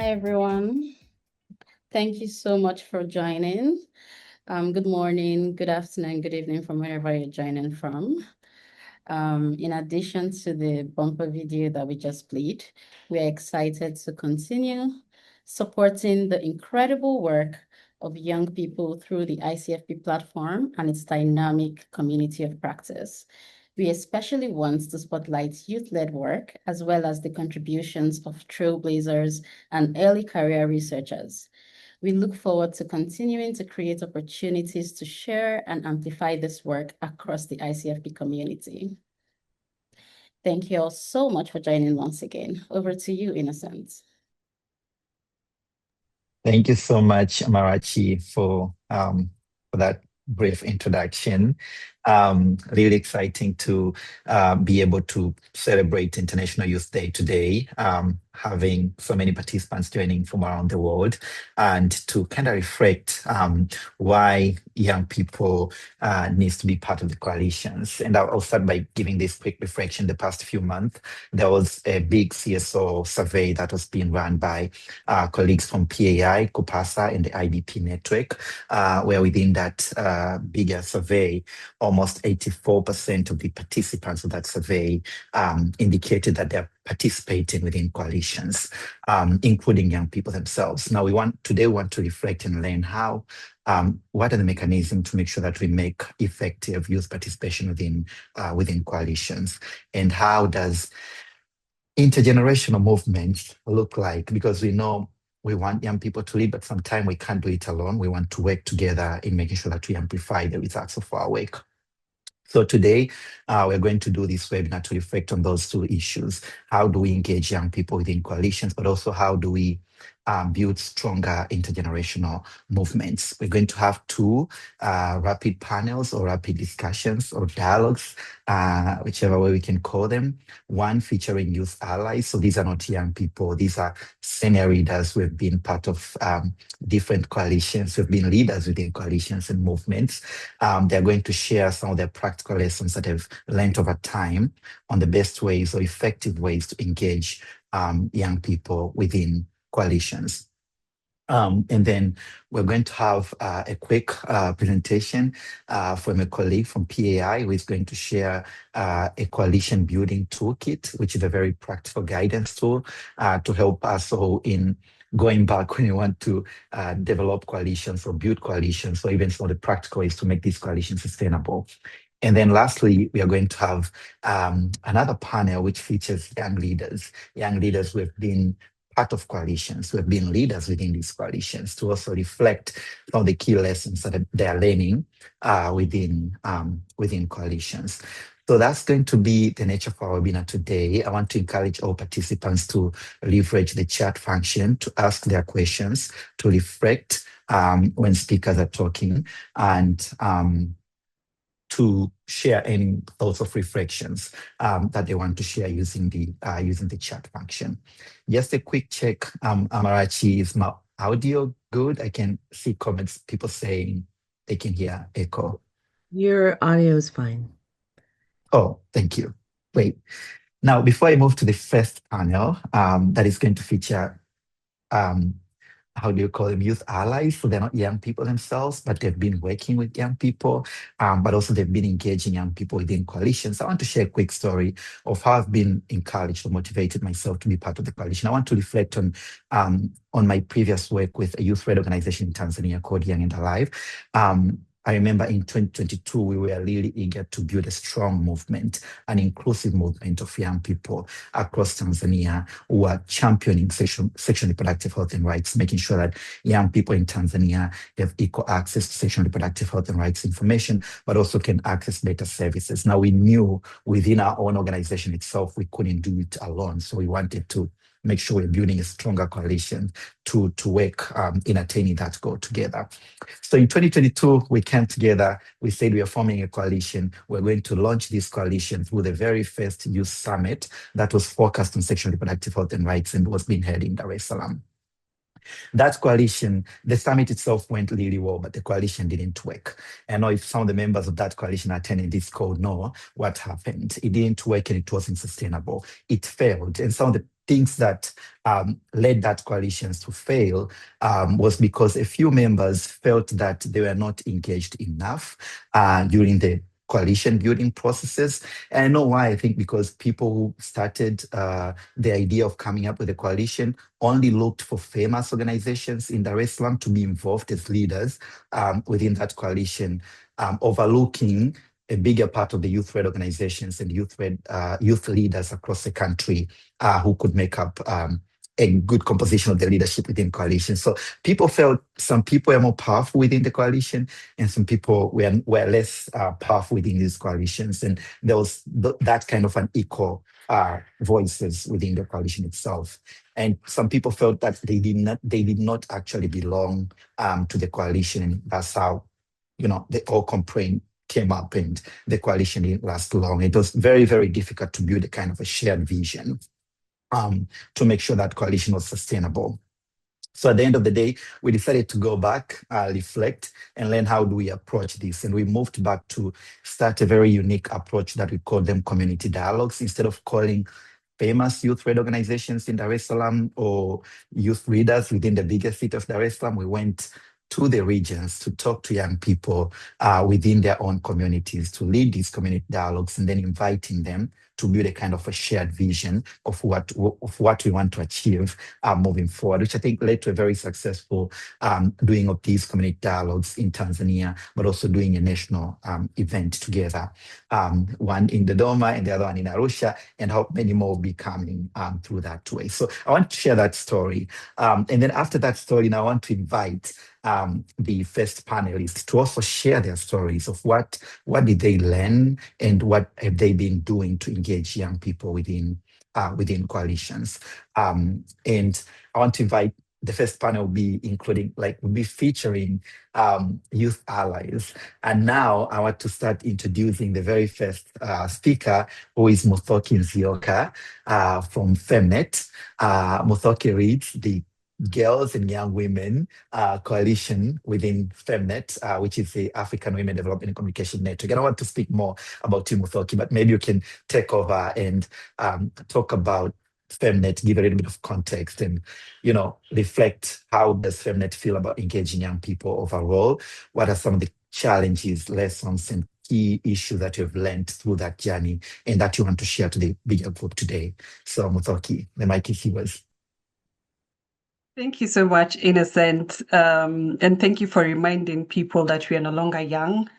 Hi, everyone. Thank you so much for joining. Good morning, good afternoon, good evening from wherever you're joining from. In addition to the bumper video that we just played, we're excited to continue supporting the incredible work of young people through the ICFP platform and its dynamic community of practice. We especially want to spotlight youth-led work, as well as the contributions of trailblazers and early career researchers. We look forward to continuing to create opportunities to share and amplify this work across the ICFP community. Thank you all so much for joining once again. Over to you, Innocent. Thank you so much, Amarachi, for that brief introduction. Really exciting to be able to celebrate International Youth Day today, having so many participants joining from around the world, and to kind of reflect why young people needs to be part of the coalitions. And I'll start by giving this quick reflection. The past few months, there was a big CSO survey that was being run by colleagues from PAI, COPASA, and the IBP network, where within that bigger survey, almost 84% of the participants of that survey indicated that they're participating within coalitions, including young people themselves. Now, today we want to reflect and learn how, what are the mechanisms to make sure that we make effective youth participation within coalitions, and how does intergenerational movements look like? Because we know we want young people to lead, but sometimes we can't do it alone. We want to work together in making sure that we amplify the results of our work. So today, we're going to do this webinar to reflect on those two issues. How do we engage young people within coalitions, but also how do we build stronger intergenerational movements? We're going to have two rapid panels or rapid discussions or dialogues, whichever way we can call them. One featuring youth allies. So these are not young people. These are senior leaders who have been part of different coalitions, who have been leaders within coalitions and movements. They're going to share some of their practical lessons that they've learned over time on the best ways or effective ways to engage young people within coalitions. And then we're going to have a quick presentation from a colleague from PAI who is going to share a coalition building toolkit, which is a very practical guidance tool to help us all in going back when you want to develop coalitions or build coalitions, or even some of the practical ways to make these coalitions sustainable. And then lastly, we are going to have another panel which features young leaders who have been part of coalitions, who have been leaders within these coalitions, to also reflect on the key lessons that they are learning within coalitions. So that's going to be the nature of our webinar today. I want to encourage all participants to leverage the chat function to ask their questions, to reflect when speakers are talking, and to share any thoughts of reflections that they want to share using the chat function. Just a quick check, Amarachi, is my audio good? I can see comments, people saying they can hear echo. Your audio is fine. Oh, thank you. Great. Now, before I move to the first panel, that is going to feature how do you call them, youth allies. So they're not young people themselves, but they've been working with young people, but also they've been engaging young people within coalitions. I want to share a quick story of how I've been encouraged or motivated myself to be part of the coalition. I want to reflect on my previous work with a youth-led organization in Tanzania called Young and Alive. I remember in 2022, we were really eager to build a strong movement, an inclusive movement of young people across Tanzania who are championing sexual reproductive health and rights, making sure that young people in Tanzania have equal access to sexual reproductive health and rights information, but also can access better services. Now, we knew within our own organization itself, we couldn't do it alone. So we wanted to make sure we're building a stronger coalition to work in attaining that goal together. So in 2022, we came together, we said we are forming a coalition. We're going to launch this coalition through the very first youth summit that was focused on sexual reproductive health and rights and was being held in Dar es Salaam. That coalition, the summit itself went really well, but the coalition didn't work. I know if some of the members of that coalition attending this call know what happened. It didn't work and it wasn't sustainable. It failed. And some of the things that led that coalitions to fail was because a few members felt that they were not engaged enough during the coalition building processes. And I know why. I think because people who started the idea of coming up with a coalition only looked for famous organizations in Dar es Salaam to be involved as leaders within that coalition, overlooking a bigger part of the youth-led organizations and youth leaders across the country who could make up a good composition of the leadership within coalition. So people felt some people were more powerful within the coalition and some people were less powerful within these coalitions. And there was that kind of unequal voices within the coalition itself. And some people felt that they did not actually belong to the coalition. And that's how, the all complaint came up and the coalition didn't last long. It was very, very difficult to build a kind of a shared vision to make sure that coalition was sustainable. So at the end of the day, we decided to go back, reflect, and learn how do we approach this. And we moved back to start a very unique approach that we call them community dialogues. Instead of calling famous youth-led organizations in Dar es Salaam or youth leaders within the biggest city of Dar es Salaam, we went to the regions to talk to young people within their own communities, to lead these community dialogues, and then inviting them to build a kind of a shared vision of what we want to achieve moving forward, which I think led to a very successful doing of these community dialogues in Tanzania, but also doing a national event together, one in Dodoma and the other one in Arusha, and how many more will be coming through that way. So I want to share that story. And then after that story, now I want to invite the first panelists to also share their stories of what did they learn and what have they been doing to engage young people within coalitions. And I want to invite the first panel will be featuring youth allies. And now I want to start introducing the very first speaker, who is Muthoki Nzioka from Femnet. Muthoki leads the Girls and Young Women Coalition within Femnet, which is the African Women Development and Communication Network. And I want to speak more about you, Muthoki, but maybe you can take over and talk about Femnet, give a little bit of context and, reflect how does Femnet feel about engaging young people overall? What are some of the challenges, lessons, and key issues that you've learned through that journey and that you want to share to the bigger group today? So Muthoki, the mic is yours. Thank you so much, Innocent. And thank you for reminding people that we are no longer young.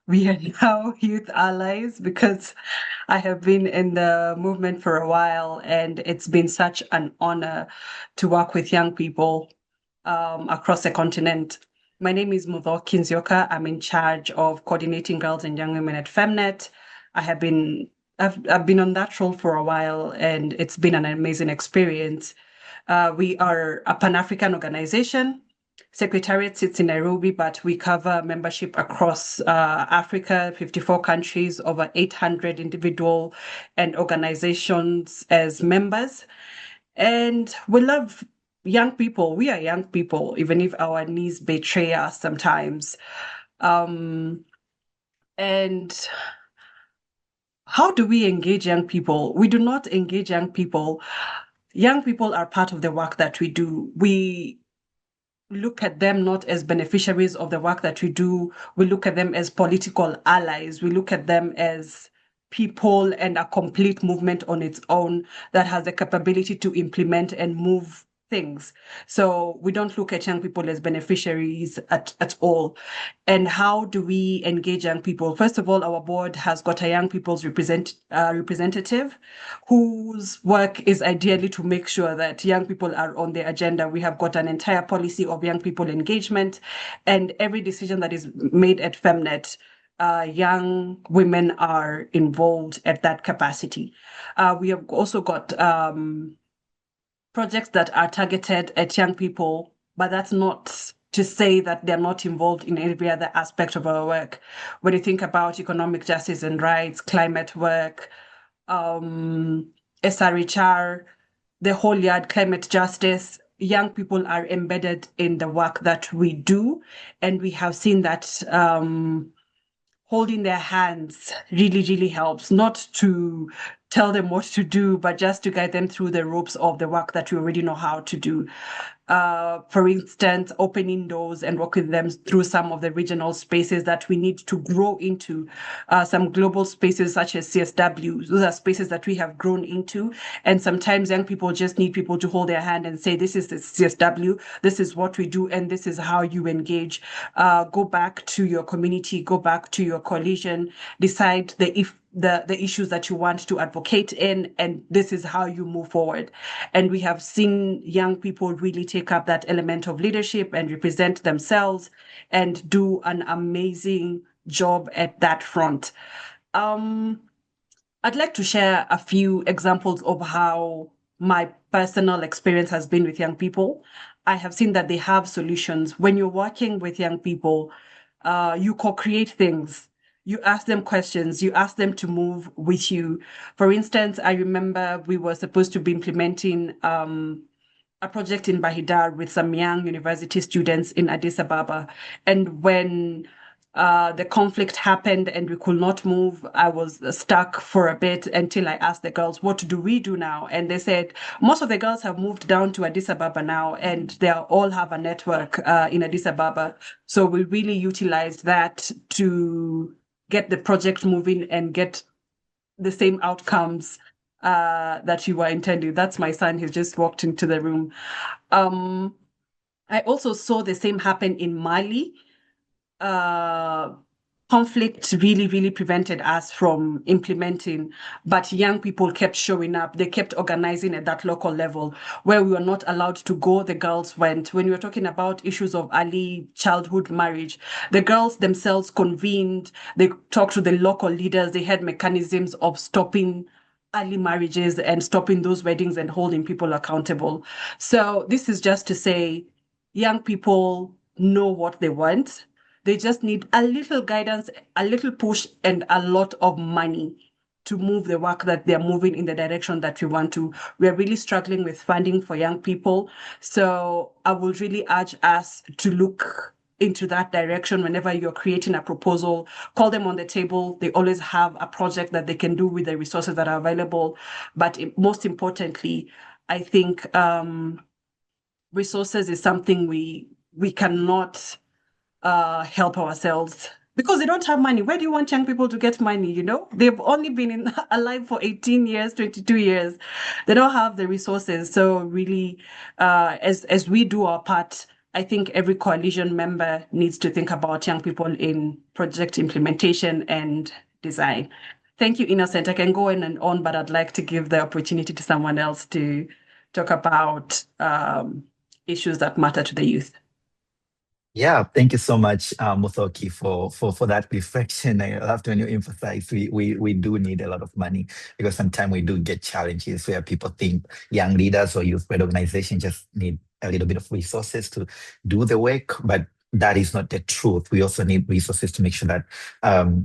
We are now youth allies, because I have been in the movement for a while, and it's been such an honor to work with young people across the continent. My name is Muthoki Nzioka. I'm in charge of coordinating girls and young women at Femnet. I've been on that role for a while, and it's been an amazing experience. We are a Pan-African organization. Secretariat sits in Nairobi, but we cover membership across Africa, 54 countries, over 800 individual and organizations as members. And we love young people. We are young people, even if our knees betray us sometimes. And how do we engage young people? We do not engage young people. Young people are part of the work that we do. We look at them not as beneficiaries of the work that we do. We look at them as political allies. We look at them as people and a complete movement on its own that has the capability to implement and move things. So we don't look at young people as beneficiaries at all. And how do we engage young people? First of all, our board has got a young people's representative whose work is ideally to make sure that young people are on the agenda. We have got an entire policy of young people engagement, and every decision that is made at Femnet, young women are involved at that capacity. We have also got projects that are targeted at young people, but that's not to say that they're not involved in every other aspect of our work. When you think about economic justice and rights, climate work, SRHR, the whole yard, climate justice, young people are embedded in the work that we do. And we have seen that holding their hands really, really helps, not to tell them what to do, but just to guide them through the ropes of the work that we already know how to do. For instance, opening doors and walking them through some of the regional spaces that we need to grow into, some global spaces such as CSW. Those are spaces that we have grown into. And sometimes young people just need people to hold their hand and say, this is the CSW, this is what we do, and this is how you engage. Go back to your community, go back to your coalition, decide the issues that you want to advocate in, and this is how you move forward. And we have seen young people really take up that element of leadership and represent themselves and do an amazing job at that front. I'd like to share a few examples of how my personal experience has been with young people. I have seen that they have solutions. When you're working with young people, you co-create things. You ask them questions, you ask them to move with you. For instance, I remember we were supposed to be implementing a project in Bahidar with some young university students in Addis Ababa. And when the conflict happened and we could not move, I was stuck for a bit until I asked the girls, what do we do now? And they said, most of the girls have moved down to Addis Ababa now, and they all have a network in Addis Ababa. So we really utilized that to get the project moving and get the same outcomes that you were intending. That's my son. He's just walked into the room. I also saw the same happen in Mali. Conflict really prevented us from implementing, but young people kept showing up. They kept organizing at that local level. Where we were not allowed to go, the girls went. When we were talking about issues of early childhood marriage, the girls themselves convened. They talked to the local leaders. They had mechanisms of stopping early marriages and stopping those weddings and holding people accountable. So this is just to say, young people know what they want. They just need a little guidance, a little push, and a lot of money to move the work that they're moving in the direction that we want to. We're really struggling with funding for young people. So I would really urge us to look into that direction whenever you're creating a proposal. Call them on the table. They always have a project that they can do with the resources that are available. But most importantly, I think resources is something we cannot help ourselves because they don't have money. Where do you want young people to get money? You know, they've only been alive for 18 years, 22 years. They don't have the resources. So really, as we do our part, I think every coalition member needs to think about young people in project implementation and design. Thank you, Innocent. I can go on and on, but I'd like to give the opportunity to someone else to talk about issues that matter to the youth. Yeah, thank you so much, Muthoki, for that reflection. I love when you emphasize we do need a lot of money because sometimes we do get challenges where people think young leaders or youth-led organizations just need a little bit of resources to do the work, but that is not the truth. We also need resources to make sure that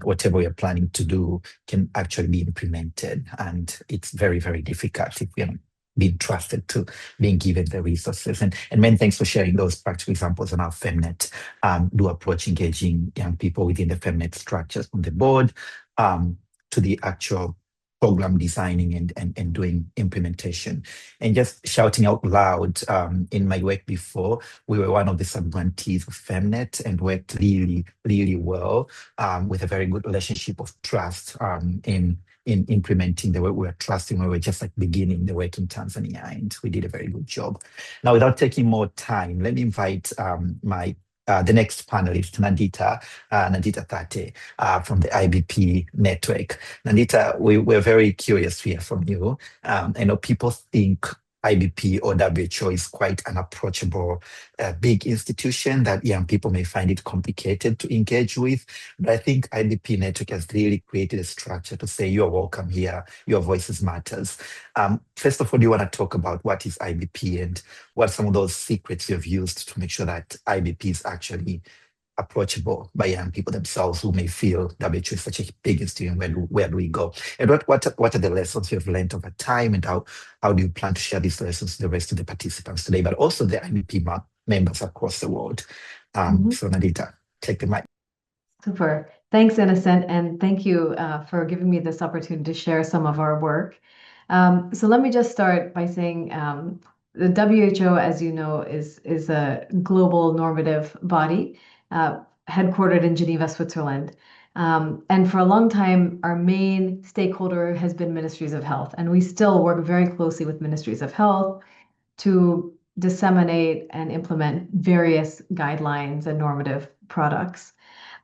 whatever we are planning to do can actually be implemented. And it's very, very difficult if we are being trusted to being given the resources. And many thanks for sharing those practical examples on how FemNet do approach engaging young people within the FemNet structures from the board to the actual program designing and doing implementation. And just shouting out loud, in my work before, we were one of the sub-grantees of FemNet and worked really, really well with a very good relationship of trust in implementing the work. We were trusting, we were just like beginning the work in Tanzania, and we did a very good job. Now, without taking more time, let me invite the next panelist, Nandita Tate from the IBP network. Nandita, we're very curious to hear from you. I know people think IBP or WHO is quite an approachable, big institution that young people may find it complicated to engage with. But I think IBP Network has really created a structure to say you're welcome here, your voices matters. First of all, do you want to talk about what is IBP and what are some of those secrets you've used to make sure that IBP is actually approachable by young people themselves who may feel WHO is such a big institution, where do we go? And what are the lessons you have learned over time, and how do you plan to share these lessons to the rest of the participants today, but also the IBP members across the world? So Nandita, take the mic. Super. Thanks, Innocent, and thank you for giving me this opportunity to share some of our work. So let me just start by saying the WHO, as you know, is a global normative body headquartered in Geneva, Switzerland. And for a long time, our main stakeholder has been ministries of health, and we still work very closely with ministries of health to disseminate and implement various guidelines and normative products.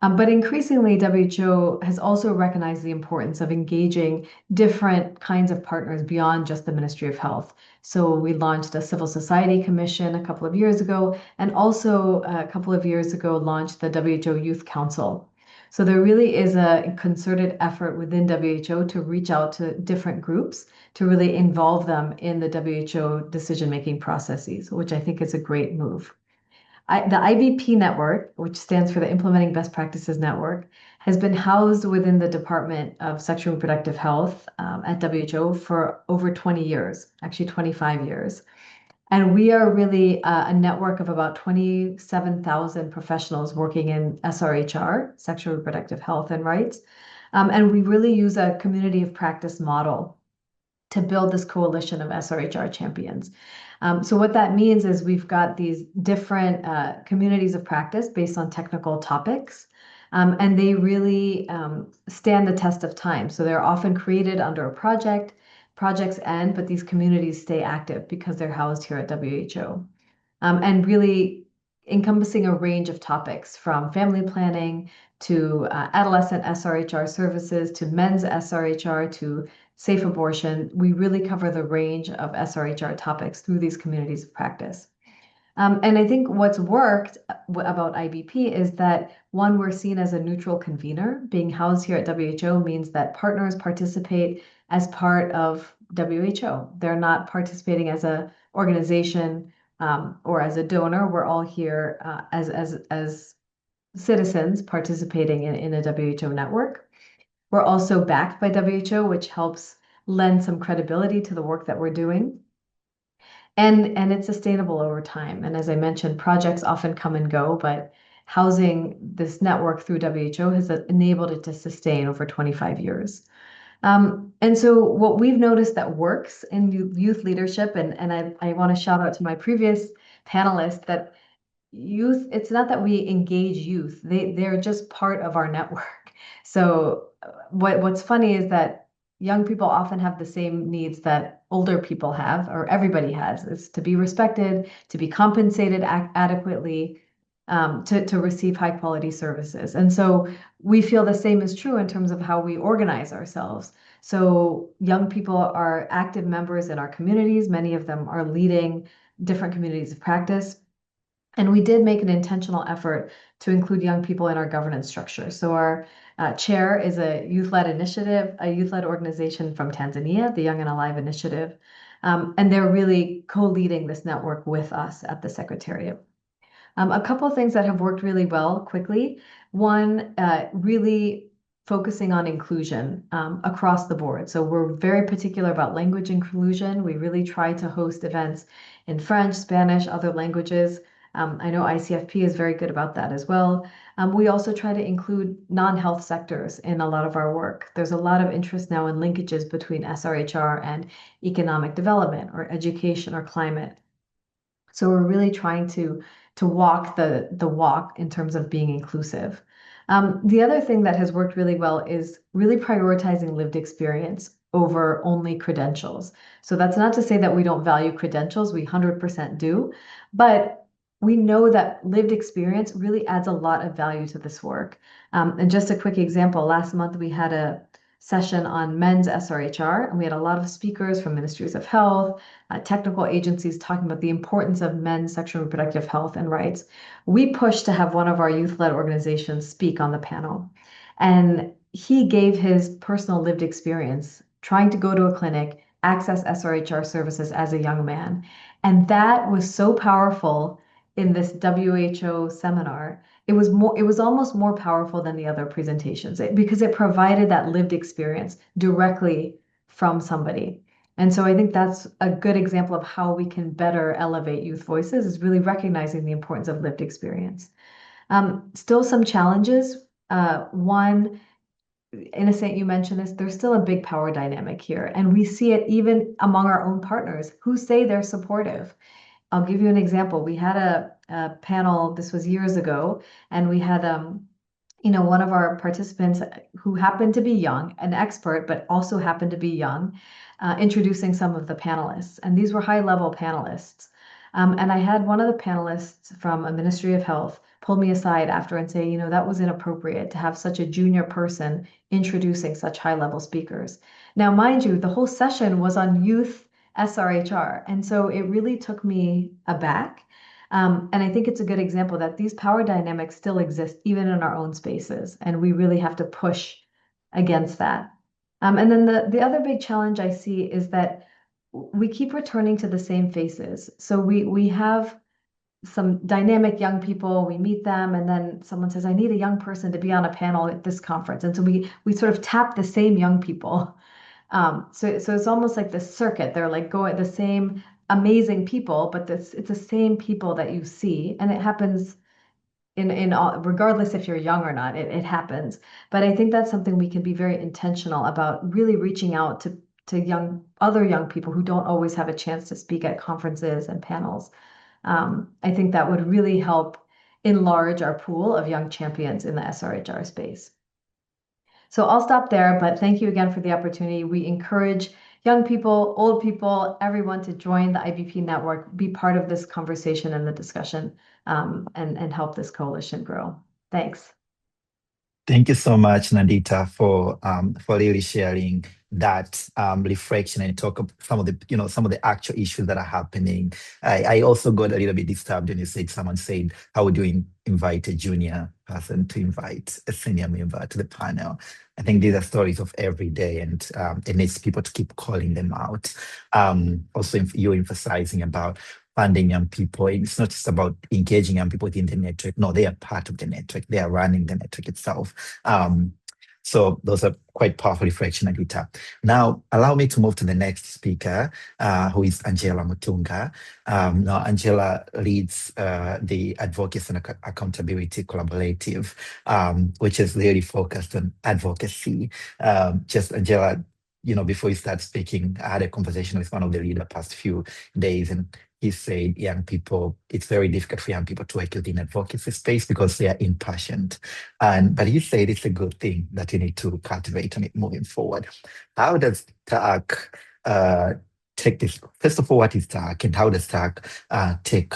But increasingly, WHO has also recognized the importance of engaging different kinds of partners beyond just the Ministry of Health. So we launched a civil society commission a couple of years ago, and also a couple of years ago launched the WHO Youth Council. So there really is a concerted effort within WHO to reach out to different groups to really involve them in the WHO decision-making processes, which I think is a great move. The IBP network, which stands for the Implementing Best Practices Network, has been housed within the Department of Sexual and Reproductive Health at WHO for over 20 years, actually 25 years. And we are really a network of about 27,000 professionals working in SRHR, sexual reproductive health and rights. And we really use a community of practice model to build this coalition of SRHR champions. So what that means is we've got these different communities of practice based on technical topics, and they really stand the test of time. So they're often created under a project, projects end, but these communities stay active because they're housed here at WHO. And really encompassing a range of topics from family planning to adolescent SRHR services to men's SRHR to safe abortion. We really cover the range of SRHR topics through these communities of practice. And I think what's worked about IBP is that, one, we're seen as a neutral convener. Being housed here at WHO means that partners participate as part of WHO. They're not participating as an organization or as a donor. We're all here as citizens participating in a WHO network. We're also backed by WHO, which helps lend some credibility to the work that we're doing. And it's sustainable over time. And as I mentioned, projects often come and go, but housing this network through WHO has enabled it to sustain over 25 years. And so what we've noticed that works in youth leadership, and I want to shout out to my previous panelists that youth, it's not that we engage youth, they're just part of our network. So what's funny is that young people often have the same needs that older people have, or everybody has, is to be respected, to be compensated adequately, to receive high quality services. And so we feel the same is true in terms of how we organize ourselves. So young people are active members in our communities. Many of them are leading different communities of practice. And we did make an intentional effort to include young people in our governance structure. So our chair is a youth-led initiative, a youth-led organization from Tanzania, the Young and Alive Initiative. And they're really co-leading this network with us at the Secretariat. A couple of things that have worked really well quickly. One, really focusing on inclusion across the board. So we're very particular about language inclusion. We really try to host events in French, Spanish, other languages. I know ICFP is very good about that as well. We also try to include non-health sectors in a lot of our work. There's a lot of interest now in linkages between SRHR and economic development or education or climate. So we're really trying to walk the walk in terms of being inclusive. The other thing that has worked really well is really prioritizing lived experience over only credentials. So that's not to say that we don't value credentials, we 100% do, but we know that lived experience really adds a lot of value to this work. And just a quick example, last month we had a session on men's SRHR, and we had a lot of speakers from ministries of health, technical agencies talking about the importance of men's sexual and reproductive health and rights. We pushed to have one of our youth-led organizations speak on the panel, and he gave his personal lived experience trying to go to a clinic, access SRHR services as a young man. And that was so powerful in this WHO seminar. It was almost more powerful than the other presentations because it provided that lived experience directly from somebody. And so I think that's a good example of how we can better elevate youth voices, is really recognizing the importance of lived experience. Still some challenges One, Innocent, you mentioned this, there's still a big power dynamic here. And we see it even among our own partners who say they're supportive. I'll give you an example. We had a panel, this was years ago, and we had one of our participants who happened to be young, an expert, but also happened to be young, introducing some of the panelists. And these were high-level panelists. And I had one of the panelists from a Ministry of Health pull me aside after and say, that was inappropriate to have such a junior person introducing such high-level speakers. Now, mind you, the whole session was on youth SRHR. And so it really took me aback. And I think it's a good example that these power dynamics still exist even in our own spaces. And we really have to push against that. And then the other big challenge I see is that we keep returning to the same faces. So we have some dynamic young people, we meet them, and then someone says, I need a young person to be on a panel at this conference. And so we sort of tap the same young people. So it's almost like the circuit. They're like going the same amazing people, but it's the same people that you see, and it happens in all, regardless if you're young or not, it happens. But I think that's something we can be very intentional about, really reaching out to other young people who don't always have a chance to speak at conferences and panels. I think that would really help enlarge our pool of young champions in the SRHR space. So I'll stop there, but thank you again for the opportunity. We encourage young people, old people, everyone to join the IBP network, be part of this conversation and the discussion, and help this coalition grow. Thanks. Thank you so much, Nandita, for really sharing that reflection and talk of some of the actual issues that are happening. I also got a little bit disturbed when you said, someone said, how would you invite a junior person to invite a senior member to the panel? I think these are stories of every day, and it needs people to keep calling them out. Also, you're emphasizing about funding young people. It's not just about engaging young people within the network. No, they are part of the network. They are running the network itself. So those are quite powerful reflection, Anita. Now, allow me to move to the next speaker, who is Angela Mutunga. Now, Angela leads the Advocacy and Accountability Collaborative, which is really focused on advocacy. Just Angela, before you start speaking, I had a conversation with one of the leaders past few days, and he said it's very difficult for young people to work within advocacy space because they are impassioned. But he said it's a good thing that you need to cultivate on it moving forward. How does TAAC take this? First of all, what is TAAC, and how does TAAC take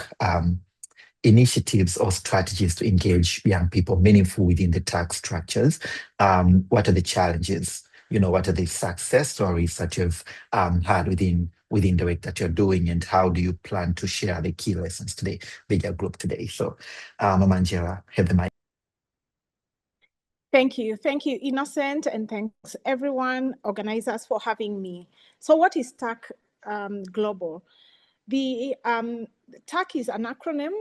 initiatives or strategies to engage young people meaningful within the TAAC structures? What are the challenges? What are the success stories that you've had within the work that you're doing, and how do you plan to share the key lessons to the bigger group today? So, Mama Angela, have the mic. Thank you, Innocent, and thanks everyone, organizers, for having me. So what is TAAC Global? The TAAC is an acronym.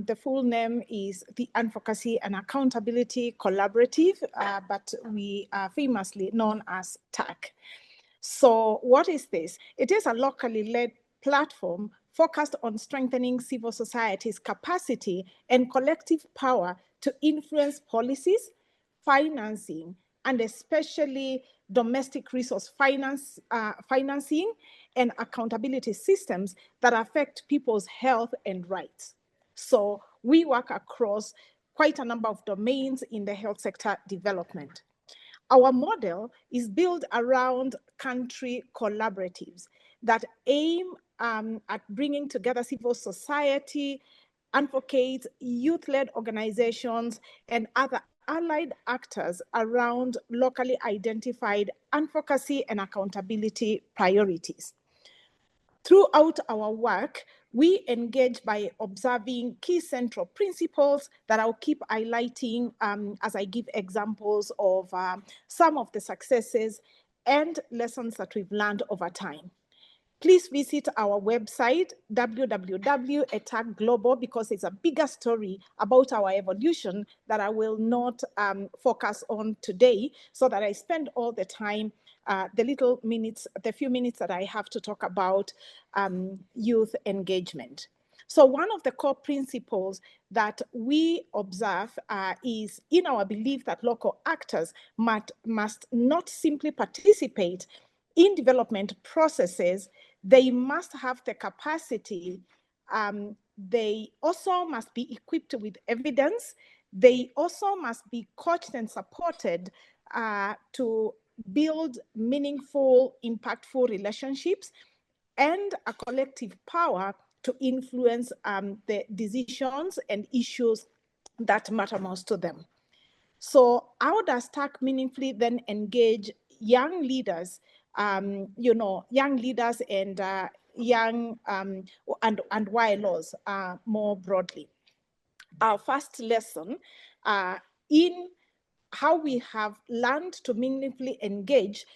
The full name is the Advocacy and Accountability Collaborative, but we are famously known as TAAC. So what is this? It is a locally led platform focused on strengthening civil society's capacity and collective power to influence policies, financing, and especially domestic resource financing and accountability systems that affect people's health and rights. So we work across quite a number of domains in the health sector development. Our model is built around country collaboratives that aim at bringing together civil society, advocates, youth-led organizations, and other allied actors around locally identified advocacy and accountability priorities. Throughout our work, we engage by observing key central principles that I'll keep highlighting as I give examples of some of the successes and lessons that we've learned over time. Please visit our website, www.taacglobal, because it's a bigger story about our evolution that I will not focus on today, so that I spend all the time, the few minutes that I have to talk about youth engagement. So one of the core principles that we observe is in our belief that local actors must not simply participate in development processes, they must have the capacity. They also must be equipped with evidence. They also must be coached and supported to build meaningful, impactful relationships and a collective power to influence the decisions and issues that matter most to them. So how does TAAC meaningfully then engage young leaders, young leaders and young and YLOs more broadly? Our first lesson in how we have learned to meaningfully engage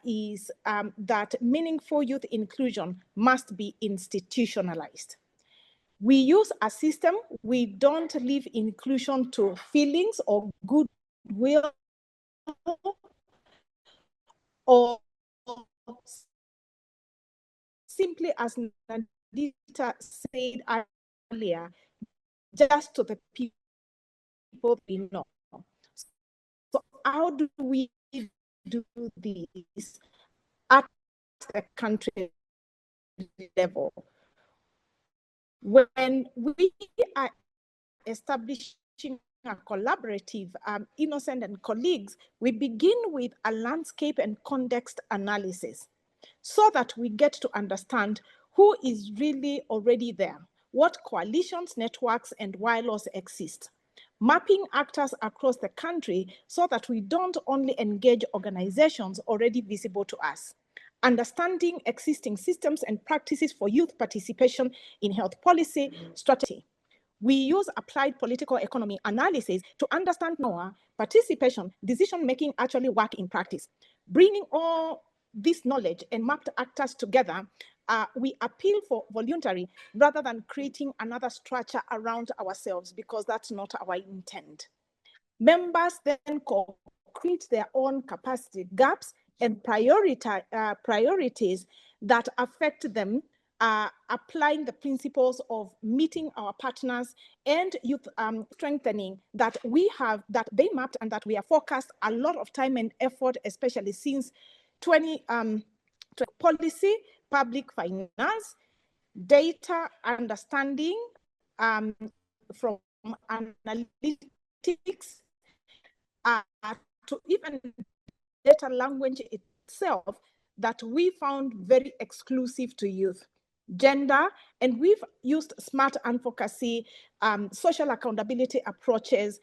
is that meaningful youth inclusion must be institutionalized. We use a system, we don't leave inclusion to feelings or goodwill or simply, as Nadita said earlier, just to the people we know. So how do we do this at the country level? When we are establishing a collaborative, Innocent and colleagues, we begin with a landscape and context analysis so that we get to understand who is really already there, what coalitions, networks, and YLOs exist. Mapping actors across the country so that we don't only engage organizations already visible to us. Understanding existing systems and practices for youth participation in health policy strategy. We use applied political economy analysis to understand how participation, decision-making actually work in practice. Bringing all this knowledge and mapped actors together, we appeal for voluntary rather than creating another structure around ourselves, because that's not our intent. Members then create their own capacity gaps and priorities that affect them, applying the principles of meeting our partners and youth strengthening that we have, that they mapped and that we have focused a lot of time and effort, especially since 2020 policy, public finance, data understanding from analytics to even data language itself that we found very exclusive to youth. Gender, and we've used smart advocacy, social accountability approaches,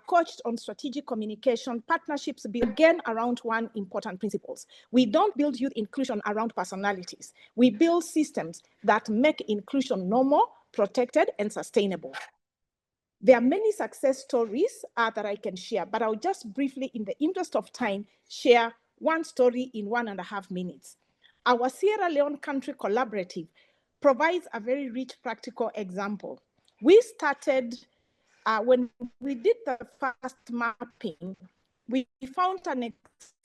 coached on strategic communication, partnerships, again around one important principles. We don't build youth inclusion around personalities. We build systems that make inclusion normal, protected, and sustainable. There are many success stories that I can share, but I'll just briefly, in the interest of time, share one story in 1.5 minutes. Our Sierra Leone Country Collaborative provides a very rich practical example. We started, when we did the first mapping, we found an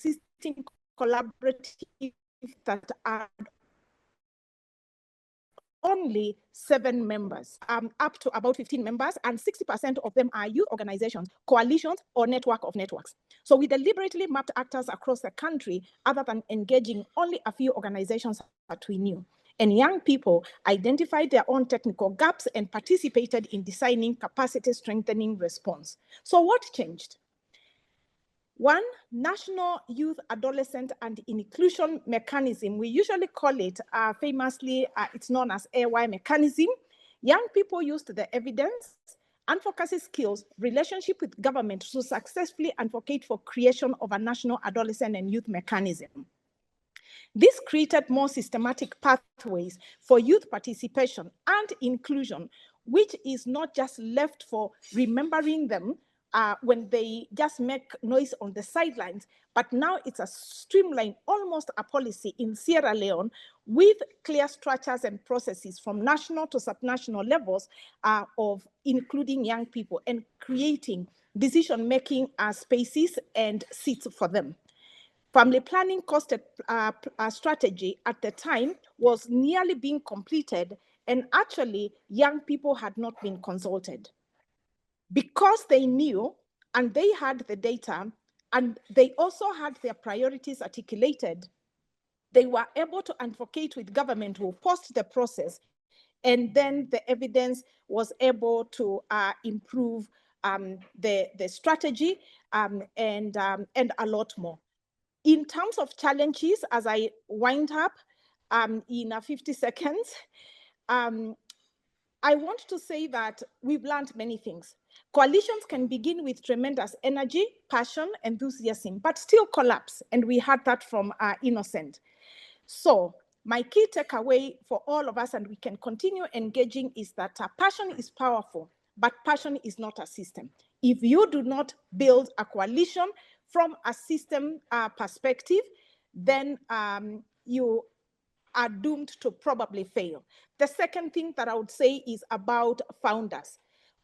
existing collaborative that had only 7 members, up to about 15 members, and 60% of them are youth organizations, coalitions, or network of networks. So we deliberately mapped actors across the country other than engaging only a few organizations that we knew. And young people identified their own technical gaps and participated in designing capacity strengthening response. So what changed? One, National Youth, Adolescent, and Inclusion Mechanism. We usually call it, famously, it's known as AY mechanism. Young people used the evidence, advocacy skills, relationship with government to successfully advocate for creation of a national adolescent and youth mechanism. This created more systematic pathways for youth participation and inclusion, which is not just left for remembering them when they just make noise on the sidelines, but now it's a streamlined, almost a policy in Sierra Leone with clear structures and processes from national to subnational levels of including young people and creating decision-making spaces and seats for them. Family planning costed strategy at the time was nearly being completed, And actually, young people had not been consulted. Because they knew and they had the data and they also had their priorities articulated, they were able to advocate with government who paused the process, and then the evidence was able to improve the strategy and a lot more. In terms of challenges, as I wind up in 50 seconds, I want to say that we've learned many things. Coalitions can begin with tremendous energy, passion, enthusiasm, but still collapse. And we had that from Innocent. So my key takeaway for all of us, and we can continue engaging, is that passion is powerful, but passion is not a system. If you do not build a coalition from a system perspective, then you are doomed to probably fail. The second thing that I would say is about founders.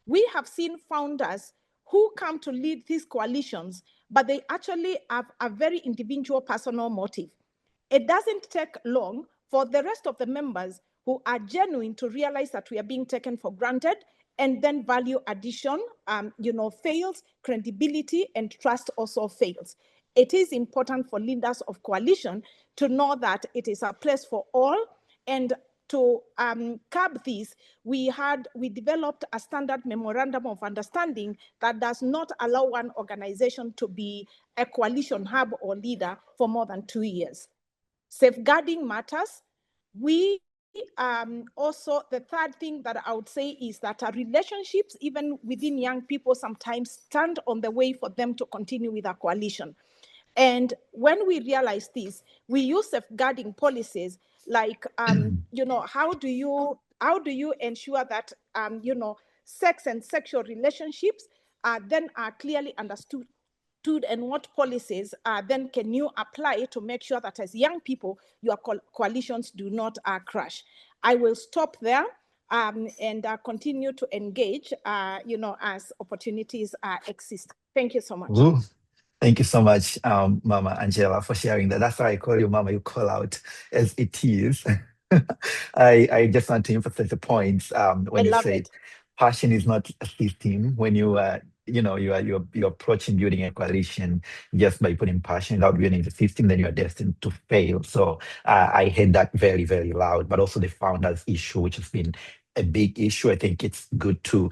We have seen founders who come to lead these coalitions, but they actually have a very individual personal motive. It doesn't take long for the rest of the members who are genuine to realize that we are being taken for granted, and then value addition, fails, credibility and trust also fails. It is important for leaders of coalition to know that it is a place for all. And to curb this, we developed a standard memorandum of understanding that does not allow one organization to be a coalition hub or leader for more than 2 years. Safeguarding matters. We also, the third thing that I would say is that our relationships, even within young people, sometimes stand on the way for them to continue with a coalition. And when we realize this, we use safeguarding policies like, how do you ensure that, sex and sexual relationships then are clearly understood, and what policies then can you apply to make sure that as young people, your coalitions do not crash. I will stop there and continue to engage, as opportunities exist. Thank you so much. Ooh, thank you so much, Mama Angela, for sharing that. That's why I call you Mama. You call out as it is. I just want to emphasize the points when you say passion is not a system. When you're approaching building a coalition just by putting passion without building the system, then you are destined to fail. So I heard that very, very loud. But also the founders issue, which has been a big issue. I think it's good to.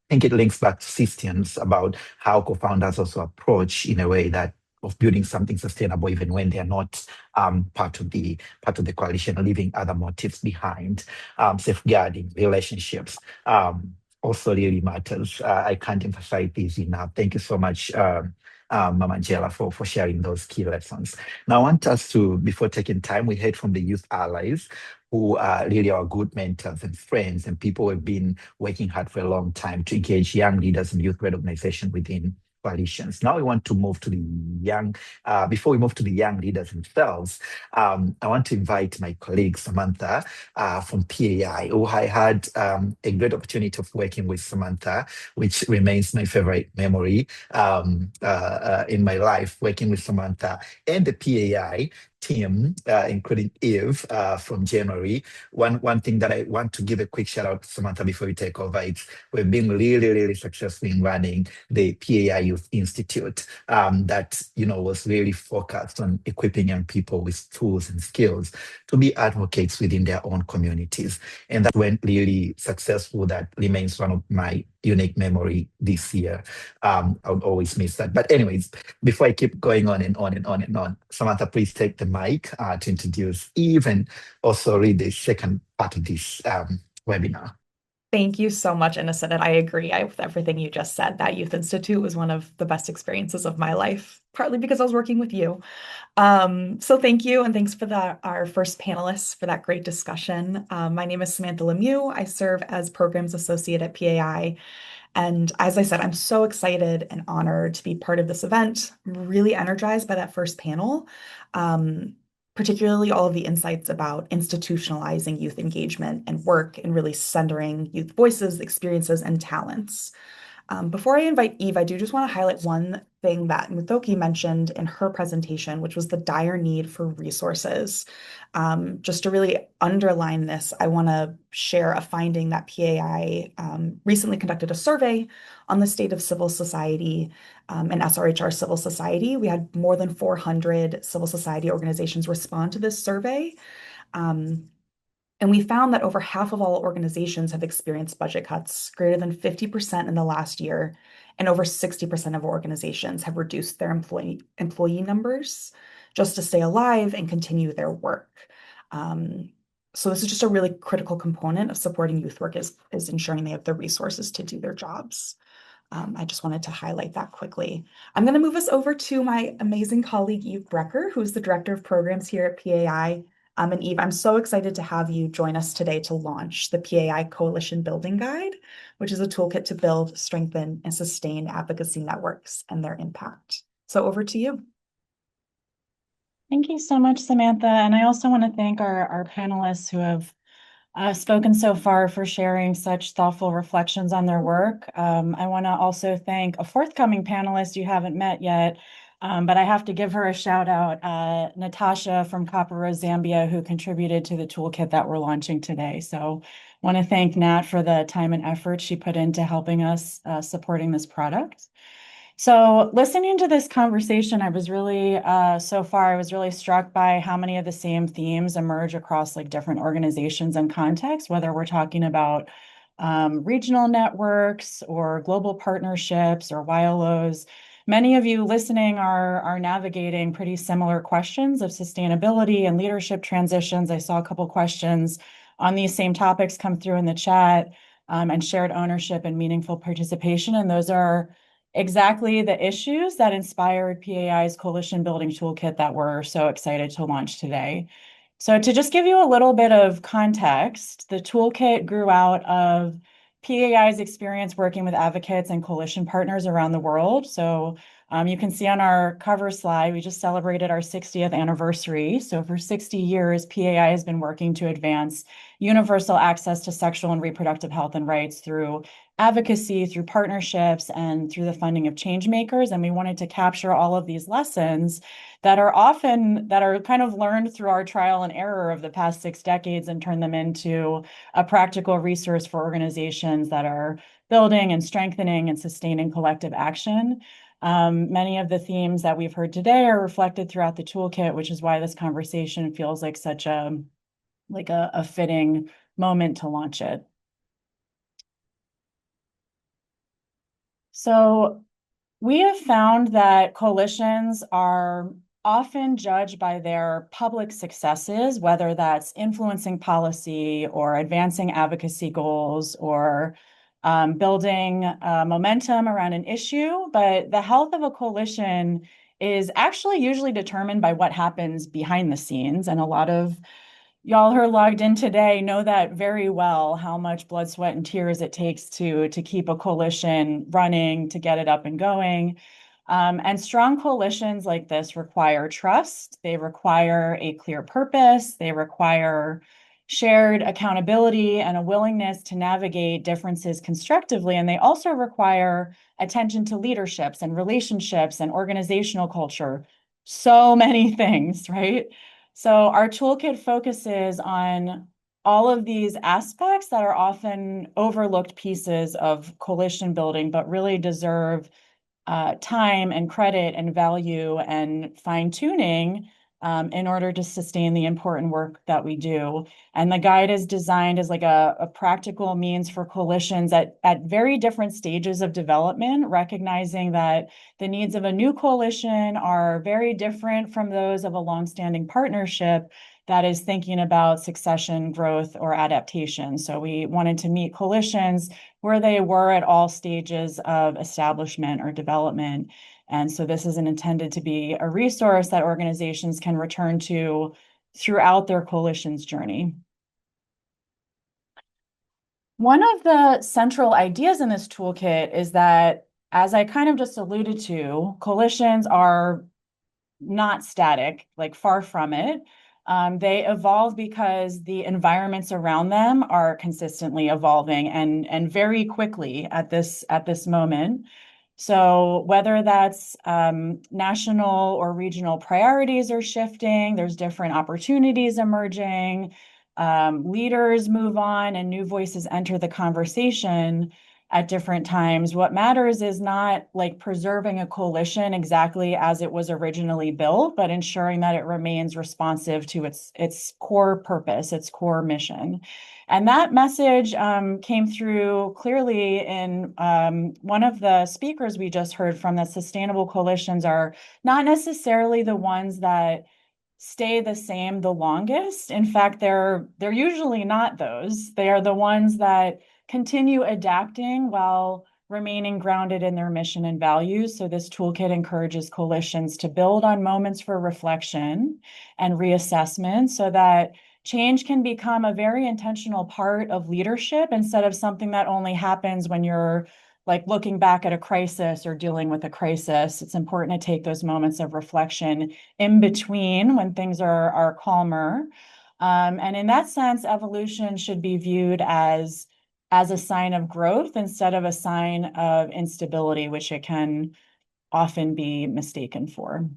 I think it links back to systems about how co-founders also approach in a way that of building something sustainable, even when they're not part of the coalition, leaving other motives behind. Safeguarding relationships also really matters. I can't emphasize this enough. Thank you so much, Mama Angela, for sharing those key lessons. Now, I want us to, before taking time, we heard from the youth allies, who are really our good mentors and friends and people who have been working hard for a long time to engage young leaders in youth organization within coalitions. Now we want to move to the young, before we move to the young leaders themselves, I want to invite my colleague Samantha from PAI, who I had a great opportunity of working with Samantha, which remains my favorite memory in my life, working with Samantha and the PAI team, including Eve from January. One thing that I want to give a quick shout out to Samantha before we take over, it's we've been really, really successful in running the PAI Youth Institute that was really focused on equipping young people with tools and skills to be advocates within their own communities. And that went really successful. That remains one of my unique memory this year. I would always miss that. But anyways, before I keep going on and on and on and on, Samantha, please take the mic to introduce Eve and also read the second part of this webinar. Thank you so much, Innocent. And I agree with everything you just said. That Youth Institute was one of the best experiences of my life, partly because I was working with you. So thank you. And thanks for our first panelists for that great discussion. My name is Samantha Lemieux. I serve as Programs Associate at PAI. And as I said, I'm so excited and honored to be part of this event. I'm really energized by that first panel, particularly all of the insights about institutionalizing youth engagement and work and really centering youth voices, experiences, and talents. Before I invite Eve, I do just want to highlight one thing that Mutoki mentioned in her presentation, which was the dire need for resources. Just to really underline this, I want to share a finding that PAI recently conducted a survey on the state of civil society and SRHR civil society. We had more than 400 civil society organizations respond to this survey. And we found that over half of all organizations have experienced budget cuts, greater than 50% in the last year, and over 60% of organizations have reduced their employee numbers just to stay alive and continue their work. So this is just a really critical component of supporting youth work is ensuring they have the resources to do their jobs. I just wanted to highlight that quickly. I'm going to move us over to my amazing colleague, Eve Brecker, who's the Director of Programs here at PAI. And Eve, I'm so excited to have you join us today to launch the PAI Coalition Building Guide, which is a toolkit to build, strengthen, and sustain advocacy networks and their impact. So over to you. Thank you so much, Samantha. And I also want to thank our panelists who have spoken so far for sharing such thoughtful reflections on their work. I want to also thank a forthcoming panelist you haven't met yet, but I have to give her a shout out, Natasha from Kaporo, Zambia, who contributed to the toolkit that we're launching today. So I want to thank Nat for the time and effort she put into helping us supporting this product. So listening to this conversation, I was really, so far, I was really struck by how many of the same themes emerge across like different organizations and contexts, whether we're talking about regional networks or global partnerships or YLOs. Many of you listening are navigating pretty similar questions of sustainability and leadership transitions. I saw a couple questions on these same topics come through in the chat, and shared ownership and meaningful participation. And those are exactly the issues that inspired PAI's Coalition Building Toolkit that we're so excited to launch today. So to just give you a little bit of context, the toolkit grew out of PAI's experience working with advocates and coalition partners around the world. So you can see on our cover slide, we just celebrated our 60th anniversary. So for 60 years, PAI has been working to advance universal access to sexual and reproductive health and rights through advocacy, through partnerships, and through the funding of change makers. And we wanted to capture all of these lessons that are kind of learned through our trial and error of the past 6 decades and turn them into a practical resource for organizations that are building and strengthening and sustaining collective action. Many of the themes that we've heard today are reflected throughout the toolkit, which is why this conversation feels like such a fitting moment to launch it. So we have found that coalitions are often judged by their public successes, whether that's influencing policy or advancing advocacy goals or building momentum around an issue. But the health of a coalition is actually usually determined by what happens behind the scenes. And a lot of y'all who are logged in today know that very well, how much blood, sweat, and tears it takes to keep a coalition running, to get it up and going. And strong coalitions like this require trust. They require a clear purpose. They require shared accountability and a willingness to navigate differences constructively. And they also require attention to leaderships and relationships and organizational culture. So many things, right? So our toolkit focuses on all of these aspects that are often overlooked pieces of coalition building, but really deserve time and credit and value and fine-tuning in order to sustain the important work that we do. And the guide is designed as like a practical means for coalitions at very different stages of development, recognizing that the needs of a new coalition are very different from those of a longstanding partnership that is thinking about succession, growth, or adaptation. So we wanted to meet coalitions where they were at all stages of establishment or development. And so this isn't intended to be a resource that organizations can return to throughout their coalition's journey. One of the central ideas in this toolkit is that, as I kind of just alluded to, coalitions are not static, like far from it. They evolve because the environments around them are consistently evolving and very quickly at this moment. So whether that's national or regional priorities are shifting, there's different opportunities emerging, leaders move on and new voices enter the conversation at different times. What matters is not like preserving a coalition exactly as it was originally built, but ensuring that it remains responsive to its core purpose, its core mission. And that message came through clearly in one of the speakers we just heard from, that sustainable coalitions are not necessarily the ones that stay the same the longest. In fact, they're usually not those. They are the ones that continue adapting while remaining grounded in their mission and values. So this toolkit encourages coalitions to build on moments for reflection and reassessment so that change can become a very intentional part of leadership instead of something that only happens when you're like looking back at a crisis or dealing with a crisis. It's important to take those moments of reflection in between when things are calmer. And in that sense, evolution should be viewed as a sign of growth instead of a sign of instability, which it can often be mistaken for.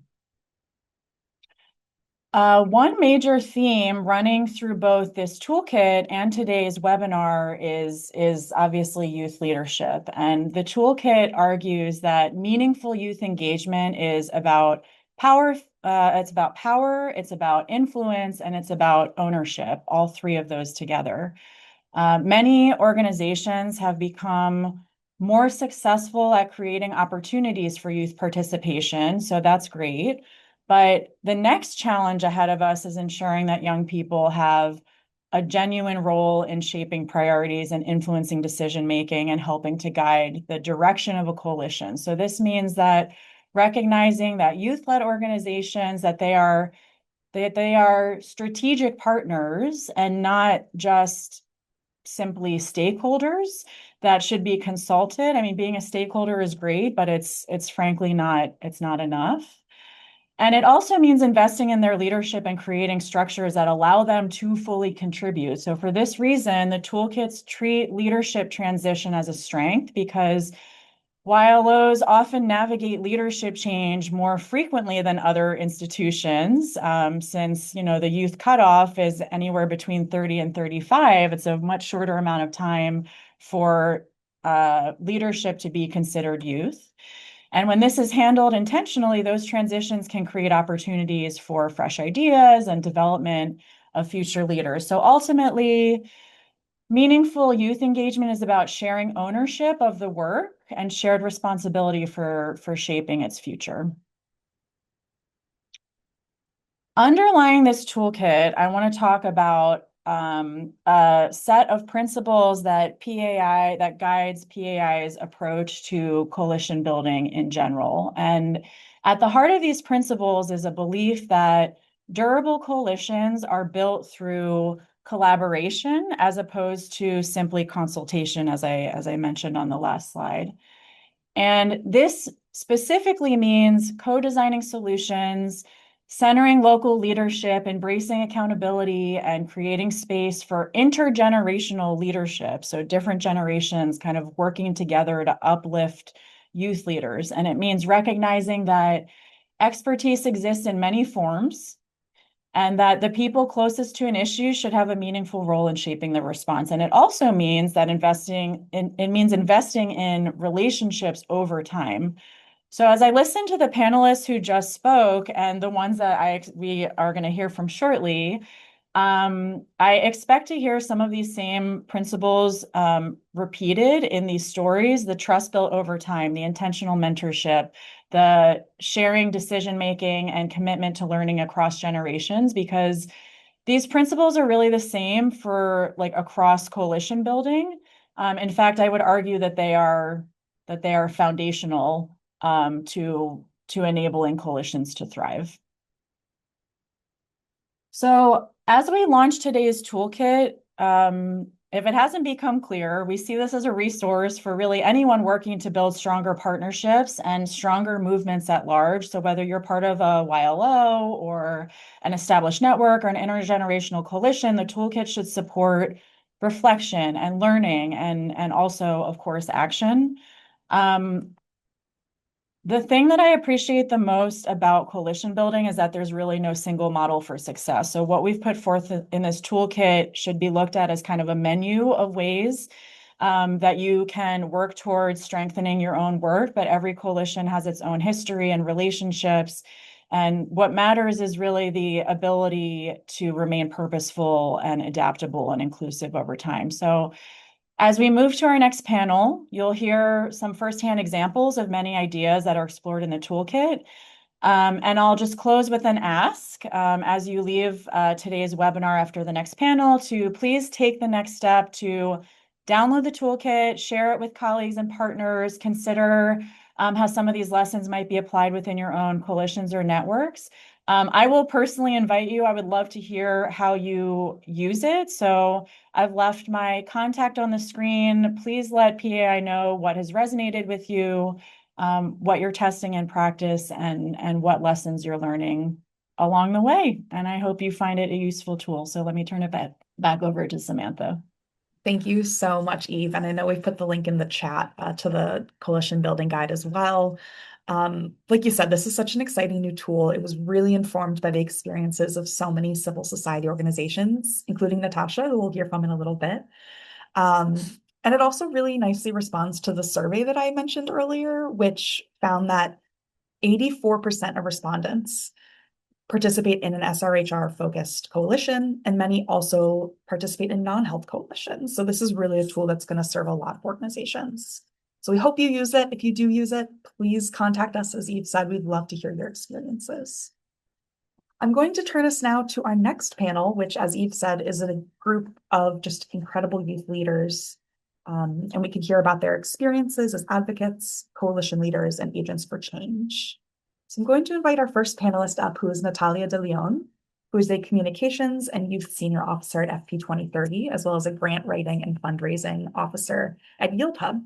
One major theme running through both this toolkit and today's webinar is obviously youth leadership. And the toolkit argues that meaningful youth engagement is about power, it's about influence, and it's about ownership, all three of those together. Many organizations have become more successful at creating opportunities for youth participation, so that's great. But the next challenge ahead of us is ensuring that young people have a genuine role in shaping priorities and influencing decision-making and helping to guide the direction of a coalition. So this means that recognizing that youth-led organizations, that they are strategic partners and not just simply stakeholders that should be consulted. I mean, being a stakeholder is great, but it's frankly not enough. And it also means investing in their leadership and creating structures that allow them to fully contribute. So for this reason, the toolkits treat leadership transition as a strength, because while those often navigate leadership change more frequently than other institutions, since the youth cutoff is anywhere between 30 and 35, it's a much shorter amount of time for leadership to be considered youth. And when this is handled intentionally, those transitions can create opportunities for fresh ideas and development of future leaders. So ultimately, meaningful youth engagement is about sharing ownership of the work and shared responsibility for shaping its future. Underlying this toolkit, I want to talk about a set of principles that guides PAI's approach to coalition building in general. And at the heart of these principles is a belief that durable coalitions are built through collaboration as opposed to simply consultation, as I mentioned on the last slide. And this specifically means co-designing solutions, centering local leadership, embracing accountability, and creating space for intergenerational leadership. So different generations kind of working together to uplift youth leaders. And it means recognizing that expertise exists in many forms, and that the people closest to an issue should have a meaningful role in shaping the response. And it also means that investing in relationships over time. So as I listen to the panelists who just spoke and the ones that we are going to hear from shortly, I expect to hear some of these same principles repeated in these stories: the trust built over time, the intentional mentorship, the sharing decision-making, and commitment to learning across generations, because these principles are really the same for across coalition building. In fact, I would argue that they are foundational to enabling coalitions to thrive. So as we launch today's toolkit, if it hasn't become clear, we see this as a resource for really anyone working to build stronger partnerships and stronger movements at large. So whether you're part of a YLO or an established network or an intergenerational coalition, the toolkit should support reflection and learning and also, of course, action. The thing that I appreciate the most about coalition building is that there's really no single model for success. So what we've put forth in this toolkit should be looked at as kind of a menu of ways that you can work towards strengthening your own work, but every coalition has its own history and relationships. And what matters is really the ability to remain purposeful and adaptable and inclusive over time. So as we move to our next panel, you'll hear some firsthand examples of many ideas that are explored in the toolkit. And I'll just close with an ask as you leave today's webinar after the next panel to please take the next step to download the toolkit, share it with colleagues and partners, consider how some of these lessons might be applied within your own coalitions or networks. I will personally invite you. I would love to hear how you use it. So I've left my contact on the screen. Please let PAI know what has resonated with you, what you're testing in practice, and what lessons you're learning along the way. And I hope you find it a useful tool. So let me turn it back over to Samantha. Thank you so much, Eve. And I know we've put the link in the chat to the Coalition Building Guide as well. Like you said, this is such an exciting new tool. It was really informed by the experiences of so many civil society organizations, including Natasha, who we'll hear from in a little bit. And it also really nicely responds to the survey that I mentioned earlier, which found that 84% of respondents participate in an SRHR-focused coalition, and many also participate in non-health coalitions. So this is really a tool that's going to serve a lot of organizations. So we hope you use it. If you do use it, please contact us. As Eve said, we'd love to hear your experiences. I'm going to turn us now to our next panel, which, as Eve said, is a group of just incredible youth leaders. And we can hear about their experiences as advocates, coalition leaders, and agents for change. So I'm going to invite our first panelist up, who is Natalia De Leon, who is a communications and youth senior officer at FP 2030, as well as a grant writing and fundraising officer at Yield Hub.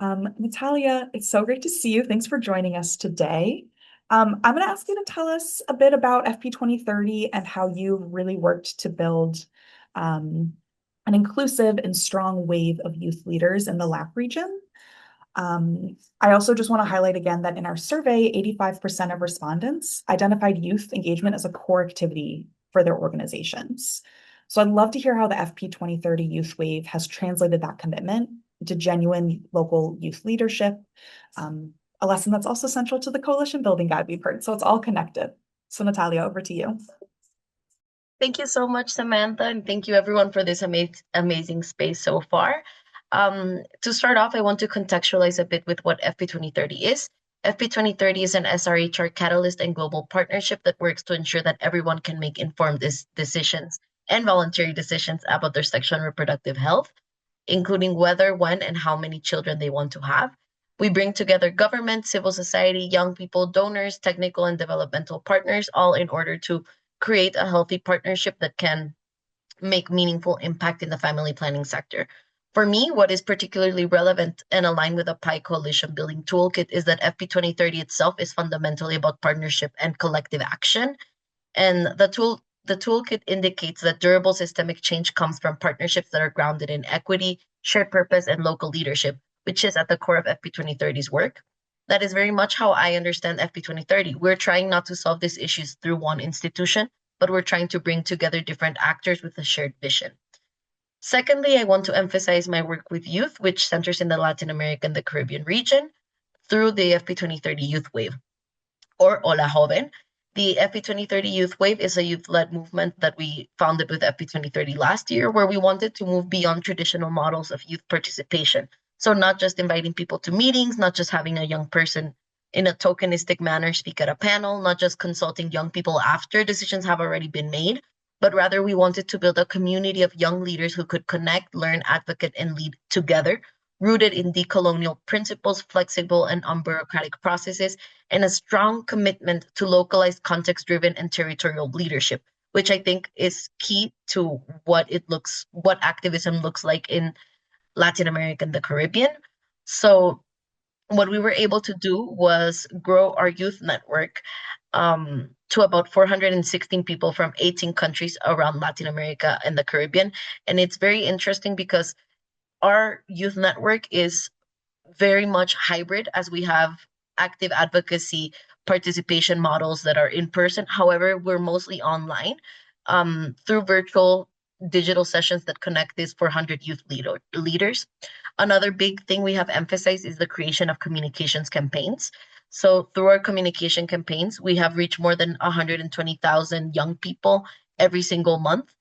Natalia, it's so great to see you. Thanks for joining us today. I'm going to ask you to tell us a bit about FP 2030 and how you've really worked to build an inclusive and strong wave of youth leaders in the LAC region. I also just want to highlight again that in our survey, 85% of respondents identified youth engagement as a core activity for their organizations. So I'd love to hear how the FP 2030 Youth Wave has translated that commitment to genuine local youth leadership, a lesson that's also central to the Coalition Building Guide we've heard. So it's all connected. So Natalia, over to you. Thank you so much, Samantha, and thank you everyone for this amazing space so far. To start off, I want to contextualize a bit with what FP 2030 is. FP 2030 is an SRHR catalyst and global partnership that works to ensure that everyone can make informed decisions and voluntary decisions about their sexual and reproductive health, including whether, when, and how many children they want to have. We bring together government, civil society, young people, donors, technical and developmental partners, all in order to create a healthy partnership that can make meaningful impact in the family planning sector. For me, what is particularly relevant and aligned with the PAI Coalition Building Toolkit is that FP 2030 itself is fundamentally about partnership and collective action. And the toolkit indicates that durable systemic change comes from partnerships that are grounded in equity, shared purpose, and local leadership, which is at the core of FP 2030's work. That is very much how I understand FP 2030. We're trying not to solve these issues through one institution, but we're trying to bring together different actors with a shared vision. Secondly, I want to emphasize my work with youth, which centers in the Latin America and the Caribbean region through the FP 2030 Youth Wave, or Hola Joven. The FP 2030 Youth Wave is a youth-led movement that we founded with FP 2030 last year, where we wanted to move beyond traditional models of youth participation. So not just inviting people to meetings, not just having a young person in a tokenistic manner speak at a panel, not just consulting young people after decisions have already been made, but rather we wanted to build a community of young leaders who could connect, learn, advocate, and lead together, rooted in decolonial principles, flexible and unbureaucratic processes, and a strong commitment to localized, context-driven, and territorial leadership, which I think is key to what activism looks like in Latin America and the Caribbean. So what we were able to do was grow our youth network to about 416 people from 18 countries around Latin America and the Caribbean. And it's very interesting because our youth network is very much hybrid, as we have active advocacy participation models that are in person. However, we're mostly online through virtual digital sessions that connect these 400 youth leaders. Another big thing we have emphasized is the creation of communications campaigns. So through our communication campaigns, we have reached more than 120,000 young people every single month.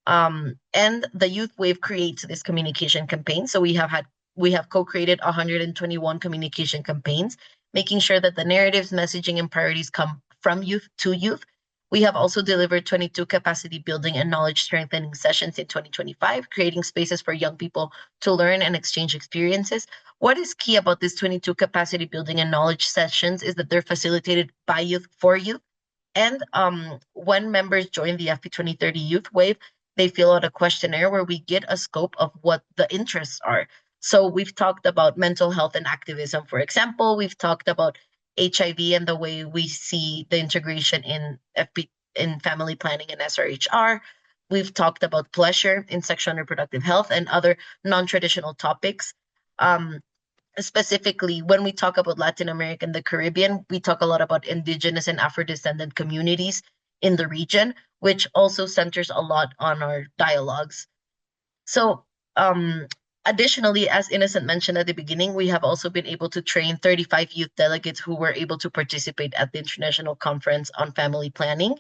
And the Youth Wave creates this communication campaign. So we have co-created 121 communication campaigns, making sure that the narratives, messaging, and priorities come from youth to youth. We have also delivered 22 capacity building and knowledge strengthening sessions in 2025, creating spaces for young people to learn and exchange experiences. What is key about these 22 capacity building and knowledge sessions is that they're facilitated by youth for youth. And when members join the FP 2030 Youth Wave, they fill out a questionnaire where we get a scope of what the interests are. So we've talked about mental health and activism, for example. We've talked about HIV and the way we see the integration in family planning and SRHR. We've talked about pleasure in sexual and reproductive health and other non-traditional topics. Specifically, when we talk about Latin America and the Caribbean, we talk a lot about indigenous and Afro-descendant communities in the region, which also centers a lot on our dialogues. So additionally, as Innocent mentioned at the beginning, we have also been able to train 35 youth delegates who were able to participate at the International Conference on Family Planning.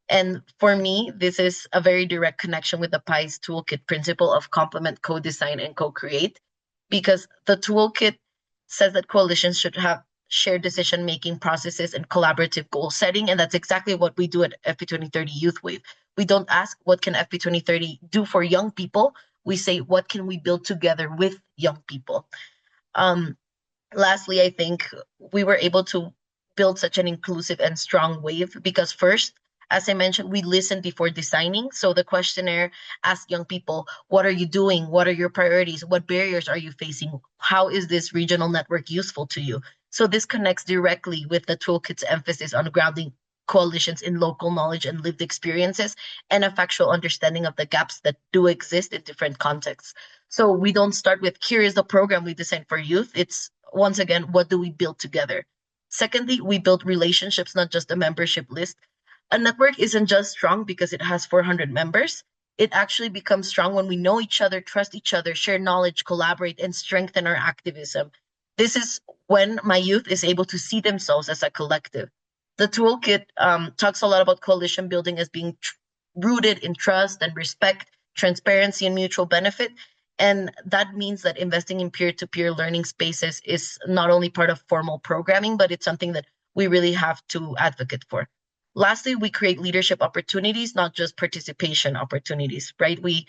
And for me, this is a very direct connection with the PAI's toolkit principle of complement, co-design, and co-create, because the toolkit says that coalitions should have shared decision-making processes and collaborative goal setting, and that's exactly what we do at FP 2030 Youth Wave. We don't ask what can FP 2030 do for young people, we say what can we build together with young people. Lastly, I think we were able to build such an inclusive and strong wave because first, as I mentioned, we listened before designing. So the questionnaire asked young people, what are you doing? What are your priorities? What barriers are you facing? How is this regional network useful to you? So this connects directly with the toolkit's emphasis on grounding coalitions in local knowledge and lived experiences and a factual understanding of the gaps that do exist in different contexts. So we don't start with, here is the program we designed for youth. It's once again, what do we build together? Secondly, we build relationships, not just a membership list. A network isn't just strong because it has 400 members. It actually becomes strong when we know each other, trust each other, share knowledge, collaborate, and strengthen our activism. This is when my youth is able to see themselves as a collective. The toolkit talks a lot about coalition building as being rooted in trust and respect, transparency, and mutual benefit. And that means that investing in peer-to-peer learning spaces is not only part of formal programming, but it's something that we really have to advocate for. Lastly, we create leadership opportunities, not just participation opportunities, right? We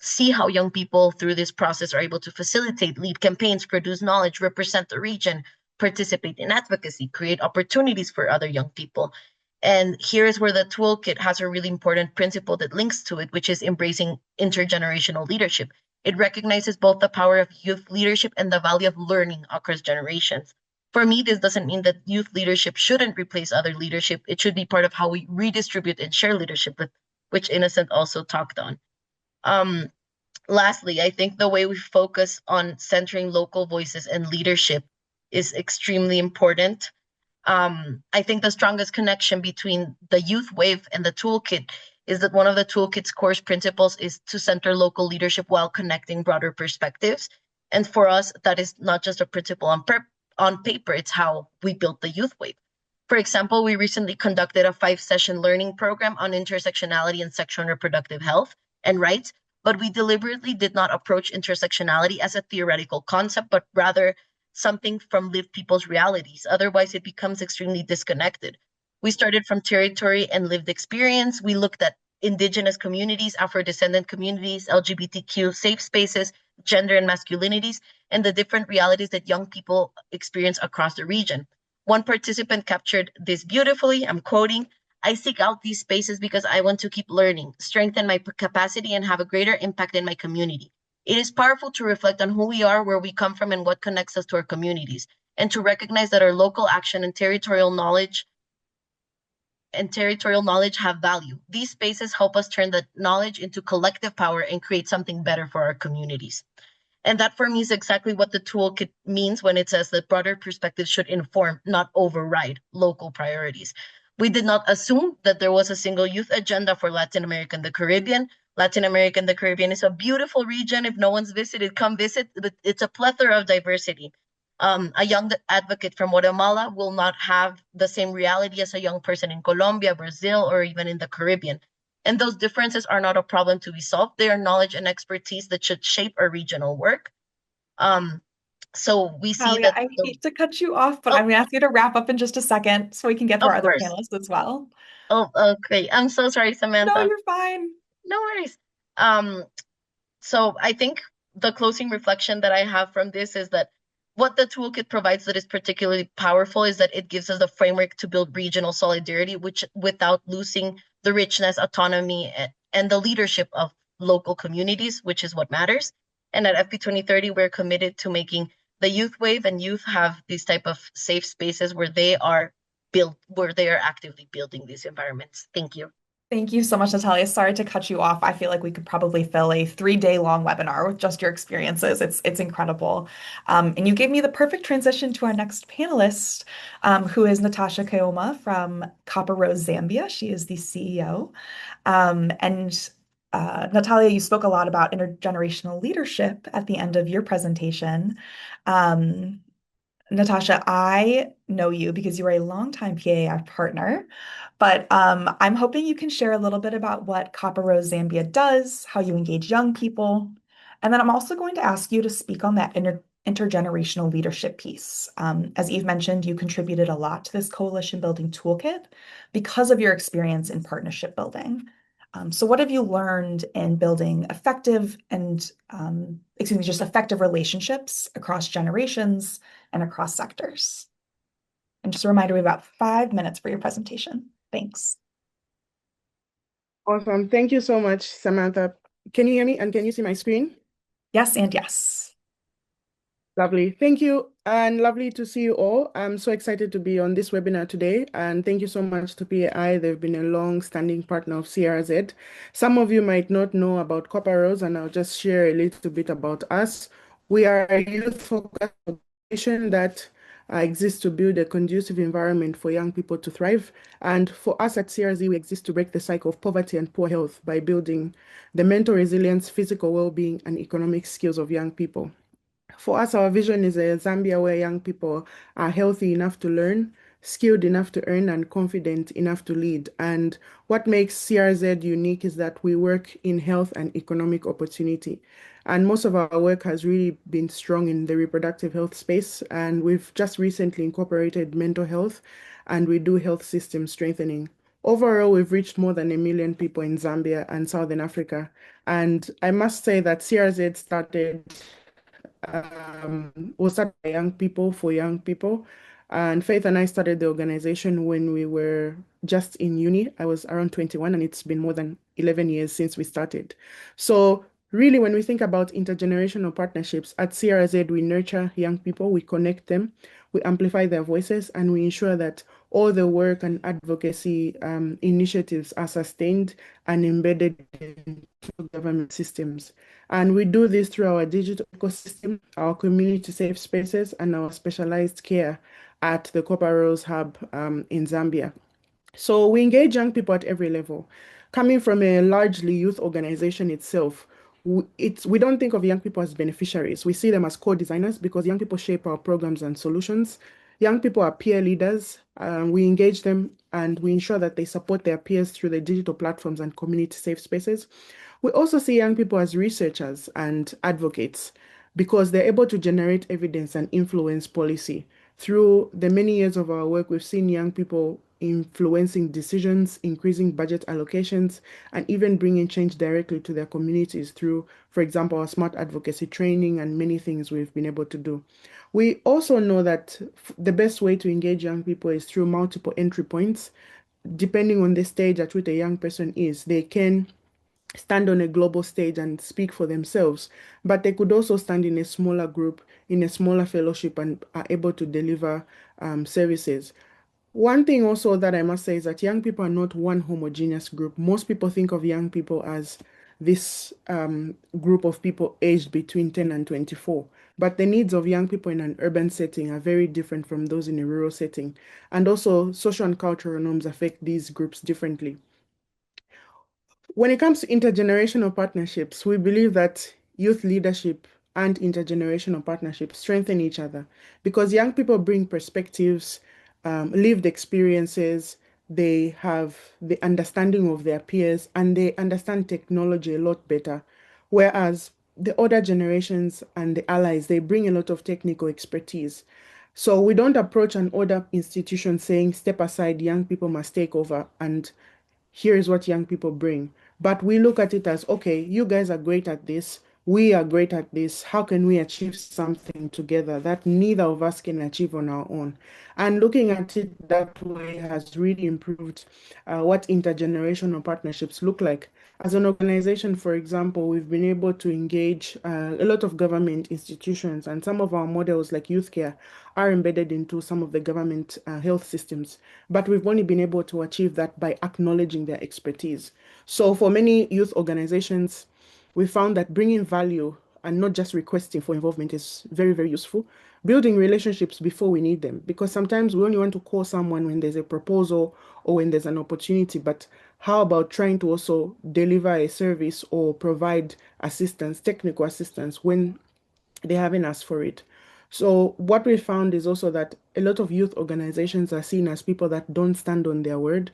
see how young people through this process are able to facilitate, lead campaigns, produce knowledge, represent the region, participate in advocacy, create opportunities for other young people. And here is where the toolkit has a really important principle that links to it, which is embracing intergenerational leadership. It recognizes both the power of youth leadership and the value of learning across generations. For me, this doesn't mean that youth leadership shouldn't replace other leadership. It should be part of how we redistribute and share leadership, which Innocent also talked on. Lastly, I think the way we focus on centering local voices and leadership is extremely important. I think the strongest connection between the Youth Wave and the toolkit is that one of the toolkit's core principles is to center local leadership while connecting broader perspectives. And for us, that is not just a principle on paper, it's how we built the Youth Wave. For example, we recently conducted a 5-session learning program on intersectionality and sexual and reproductive health and rights, but we deliberately did not approach intersectionality as a theoretical concept, but rather something from lived people's realities. Otherwise, it becomes extremely disconnected. We started from territory and lived experience. We looked at indigenous communities, Afro-descendant communities, LGBTQ safe spaces, gender and masculinities, and the different realities that young people experience across the region. One participant captured this beautifully. I'm quoting, "I seek out these spaces because I want to keep learning, strengthen my capacity, and have a greater impact in my community. It is powerful to reflect on who we are, where we come from, and what connects us to our communities, and to recognize that our local action and territorial knowledge have value. These spaces help us turn that knowledge into collective power and create something better for our communities." And that for me is exactly what the toolkit means when it says that broader perspectives should inform, not override, local priorities. We did not assume that there was a single youth agenda for Latin America and the Caribbean. Latin America and the Caribbean is a beautiful region. If no one's visited, come visit. It's a plethora of diversity. A young advocate from Guatemala will not have the same reality as a young person in Colombia, Brazil, or even in the Caribbean. And those differences are not a problem to be solved. They are knowledge and expertise that should shape our regional work. So we see Talia, that. I hate to cut you off, but I'm going to ask you to wrap up in just a second so we can get to our other panelists as well. Oh, okay. I'm so sorry, Samantha. No, you're fine. No worries. So I think the closing reflection that I have from this is that what the toolkit provides that is particularly powerful is that it gives us the framework to build regional solidarity, which without losing the richness, autonomy, and the leadership of local communities, which is what matters. And at FP 2030, we're committed to making the youth wave and youth have these type of safe spaces where they are actively building these environments. Thank you. Thank you so much, Natalia. Sorry to cut you off. I feel like we could probably fill a 3-day-long webinar with just your experiences. It's incredible. And you gave me the perfect transition to our next panelist, who is Natasha Kaoma from Copper Rose Zambia. She is the CEO. Natalia, you spoke a lot about intergenerational leadership at the end of your presentation. Natasha, I know you because you are a longtime PAI partner, but I'm hoping you can share a little bit about what Copper Rose Zambia does, how you engage young people, and then I'm also going to ask you to speak on that intergenerational leadership piece. As Eve mentioned, you contributed a lot to this coalition building toolkit because of your experience in partnership building. So what have you learned in building effective relationships across generations and across sectors? And just a reminder, we have about 5 minutes for your presentation. Thanks. Awesome. Thank you so much, Samantha. Can you hear me and can you see my screen? Yes, and yes. Lovely. Thank you. And lovely to see you all. I'm so excited to be on this webinar today. And thank you so much to PAI. They've been a long-standing partner of CRZ. Some of you might not know about Copper Rose, and I'll just share a little bit about us. We are a youth-focused organization that exists to build a conducive environment for young people to thrive. And for us at CRZ, we exist to break the cycle of poverty and poor health by building the mental resilience, physical well-being, and economic skills of young people. For us, our vision is a Zambia where young people are healthy enough to learn, skilled enough to earn, and confident enough to lead. And what makes CRZ unique is that we work in health and economic opportunity. And most of our work has really been strong in the reproductive health space. And we've just recently incorporated mental health, and we do health system strengthening. Overall, we've reached more than 1 million people in Zambia and Southern Africa. And I must say that CRZ was started by young people for young people. And Faith and I started the organization when we were just in uni. I was around 21, and it's been more than 11 years since we started. So really, when we think about intergenerational partnerships at CRZ, we nurture young people, we connect them, we amplify their voices, and we ensure that all the work and advocacy initiatives are sustained and embedded into government systems. And we do this through our digital ecosystem, our community safe spaces, and our specialized care at the Copper Rose Hub in Zambia. So we engage young people at every level. Coming from a largely youth organization itself, we don't think of young people as beneficiaries. We see them as co-designers because young people shape our programs and solutions. Young people are peer leaders. We engage them and we ensure that they support their peers through the digital platforms and community safe spaces. We also see young people as researchers and advocates because they're able to generate evidence and influence policy. Through the many years of our work, we've seen young people influencing decisions, increasing budget allocations, and even bringing change directly to their communities through, for example, our smart advocacy training and many things we've been able to do. We also know that the best way to engage young people is through multiple entry points. Depending on the stage at which a young person is, they can stand on a global stage and speak for themselves, but they could also stand in a smaller group, in a smaller fellowship, and are able to deliver services. One thing also that I must say is that young people are not one homogeneous group. Most people think of young people as this group of people aged between 10 and 24. But the needs of young people in an urban setting are very different from those in a rural setting. And also, social and cultural norms affect these groups differently. When it comes to intergenerational partnerships, we believe that youth leadership and intergenerational partnerships strengthen each other because young people bring perspectives, lived experiences, they have the understanding of their peers, and they understand technology a lot better. Whereas the older generations and the allies, they bring a lot of technical expertise. So we don't approach an older institution saying, step aside, young people must take over, and here is what young people bring. But we look at it as, okay, you guys are great at this. We are great at this. How can we achieve something together that neither of us can achieve on our own? And looking at it that way has really improved what intergenerational partnerships look like. As an organization, for example, we've been able to engage a lot of government institutions, and some of our models, like youth care, are embedded into some of the government health systems. But we've only been able to achieve that by acknowledging their expertise. So for many youth organizations, we found that bringing value and not just requesting for involvement is very, very useful. Building relationships before we need them, because sometimes we only want to call someone when there's a proposal or when there's an opportunity. But how about trying to also deliver a service or provide assistance, technical assistance, when they haven't asked for it? So what we found is also that a lot of youth organizations are seen as people that don't stand on their word.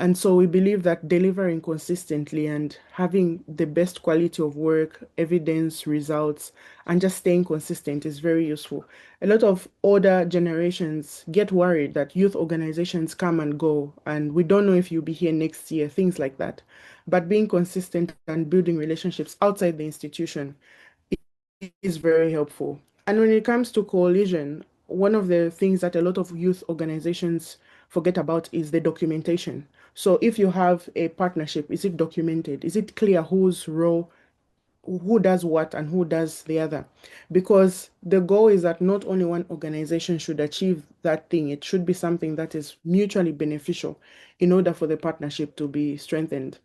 And so we believe that delivering consistently and having the best quality of work, evidence, results, and just staying consistent is very useful. A lot of older generations get worried that youth organizations come and go, and we don't know if you'll be here next year, things like that. But being consistent and building relationships outside the institution is very helpful. And when it comes to coalition, one of the things that a lot of youth organizations forget about is the documentation. So if you have a partnership, is it documented? Is it clear whose role, who does what and who does the other? Because the goal is that not only one organization should achieve that thing, it should be something that is mutually beneficial in order for the partnership to be strengthened.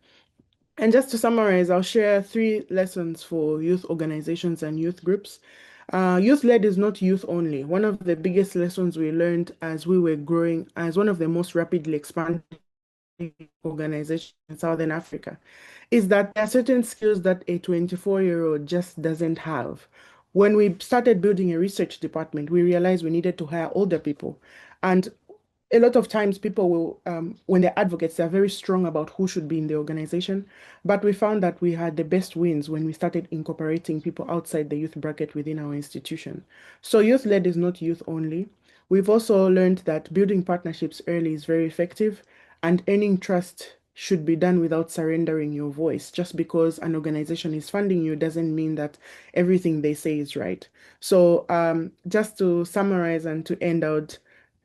And just to summarize, I'll share 3 lessons for youth organizations and youth groups. Youth-led is not youth only. One of the biggest lessons we learned as we were growing as one of the most rapidly expanding organizations in Southern Africa is that there are certain skills that a 24-year-old just doesn't have. When we started building a research department, we realized we needed to hire older people. And a lot of times people will, when they're advocates, they're very strong about who should be in the organization. But we found that we had the best wins when we started incorporating people outside the youth bracket within our institution. So youth-led is not youth only. We've also learned that building partnerships early is very effective, and earning trust should be done without surrendering your voice. Just because an organization is funding you doesn't mean that everything they say is right. So just to summarize and to end out,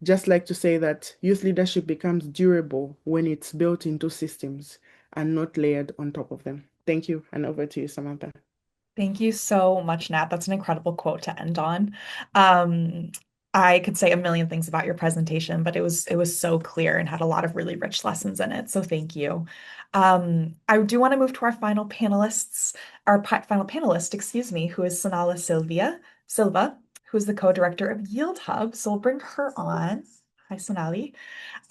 just like to say that youth leadership becomes durable when it's built into systems and not layered on top of them. Thank you, and over to you, Samantha. Thank you so much, Nat. That's an incredible quote to end on. I could say a million things about your presentation, but it was so clear and had a lot of really rich lessons in it. So thank you. I do want to move to our final panelists, final panelist, excuse me, who is Sonali Silva, who is the co-director of Yield Hub. So we'll bring her on. Hi, Sonali.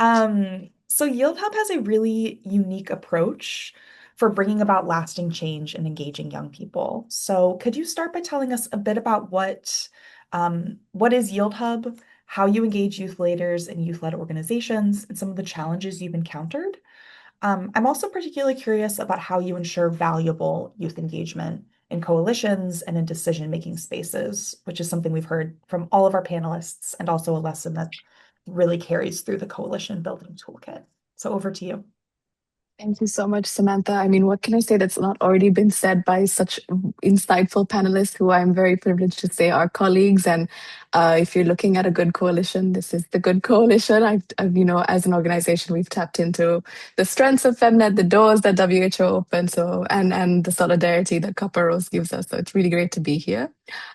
So Yield Hub has a really unique approach for bringing about lasting change and engaging young people. So could you start by telling us a bit about what is Yield Hub, how you engage youth leaders and youth-led organizations, and some of the challenges you've encountered? I'm also particularly curious about how you ensure valuable youth engagement in coalitions and in decision-making spaces, which is something we've heard from all of our panelists and also a lesson that really carries through the Coalition Building Toolkit. So over to you. Thank you so much, Samantha. I mean, what can I say that's not already been said by such insightful panelists who I'm very privileged to say are colleagues and If you're looking at a good coalition, this is the good coalition. As an organization, we've tapped into the strengths of FemNet, the doors that WHO opens, and the solidarity that Copper Rose gives us. So it's really great to be here.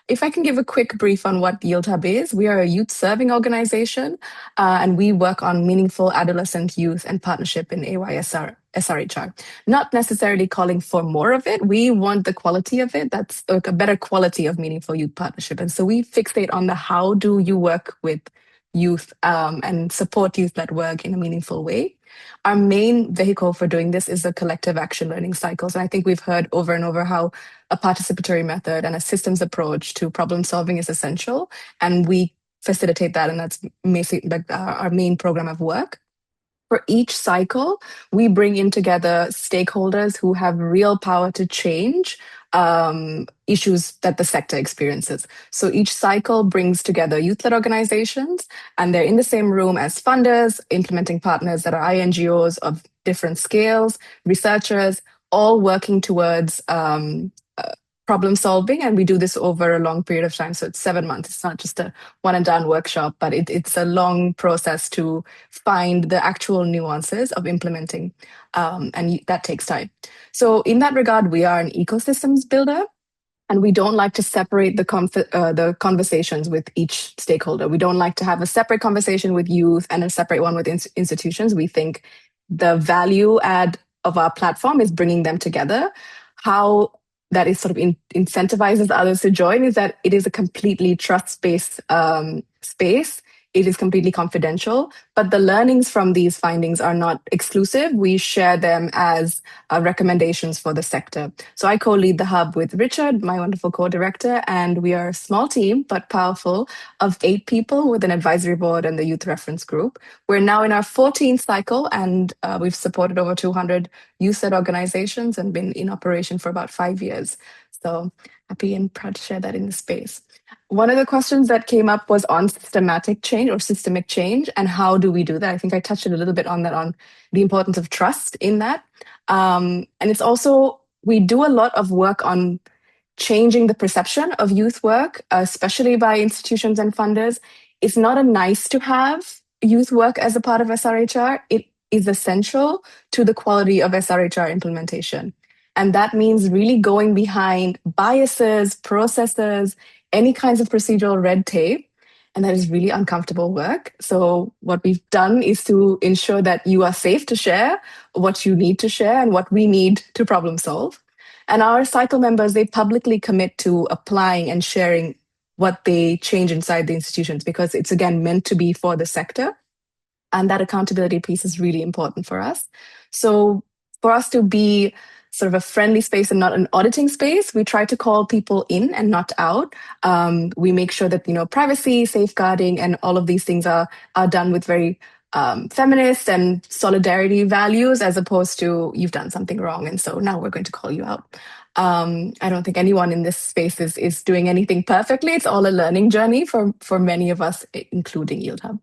If I can give a quick brief on what Yield Hub is, we are a youth serving organization, and we work on meaningful adolescent youth and partnership in SRHR. Not necessarily calling for more of it. We want the quality of it. That's like a better quality of meaningful youth partnership. And so we fixate on the how do you work with youth and support youth-led work in a meaningful way. Our main vehicle for doing this is the collective action learning cycles. And I think we've heard over and over how a participatory method and a systems approach to problem solving is essential. And we facilitate that. And that's our main program of work. For each cycle, we bring in together stakeholders who have real power to change issues that the sector experiences. So each cycle brings together youth-led organizations, and they're in the same room as funders, implementing partners that are INGOs of different scales, researchers, all working towards problem solving. And we do this over a long period of time. So it's 7 months. It's not just a one and done workshop, but it's a long process to find the actual nuances of implementing. And that takes time. So in that regard, we are an ecosystems builder. And we don't like to separate the conversations with each stakeholder. We don't like to have a separate conversation with youth and a separate one with institutions. We think the value add of our platform is bringing them together. How that is sort of incentivizes others to join is that it is a completely trust-based space. It is completely confidential, but the learnings from these findings are not exclusive. We share them as recommendations for the sector. So I co-lead the hub with Richard, my wonderful co-director, and we are a small team, but powerful, of 8 people with an advisory board and the youth reference group. We're now in our 14th cycle, and we've supported over 200 youth-led organizations and been in operation for about 5 years. So happy and proud to share that in the space. One of the questions that came up was on systematic change or systemic change, and how do we do that? I think I touched a little bit on that, on the importance of trust in that. And it's also, we do a lot of work on changing the perception of youth work, especially by institutions and funders. It's not a nice to have youth work as a part of SRHR. It is essential to the quality of SRHR implementation. And that means really going behind biases, processes, any kinds of procedural red tape. And that is really uncomfortable work. So what we've done is to ensure that you are safe to share what you need to share and what we need to problem solve. And our cycle members, they publicly commit to applying and sharing what they change inside the institutions, because it's, again, meant to be for the sector. And that accountability piece is really important for us. So for us to be sort of a friendly space and not an auditing space, we try to call people in and not out. We make sure that, privacy, safeguarding, and all of these things are done with very feminist and solidarity values, as opposed to you've done something wrong and so now we're going to call you out. I don't think anyone in this space is doing anything perfectly. It's all a learning journey for many of us, including Yield Hub.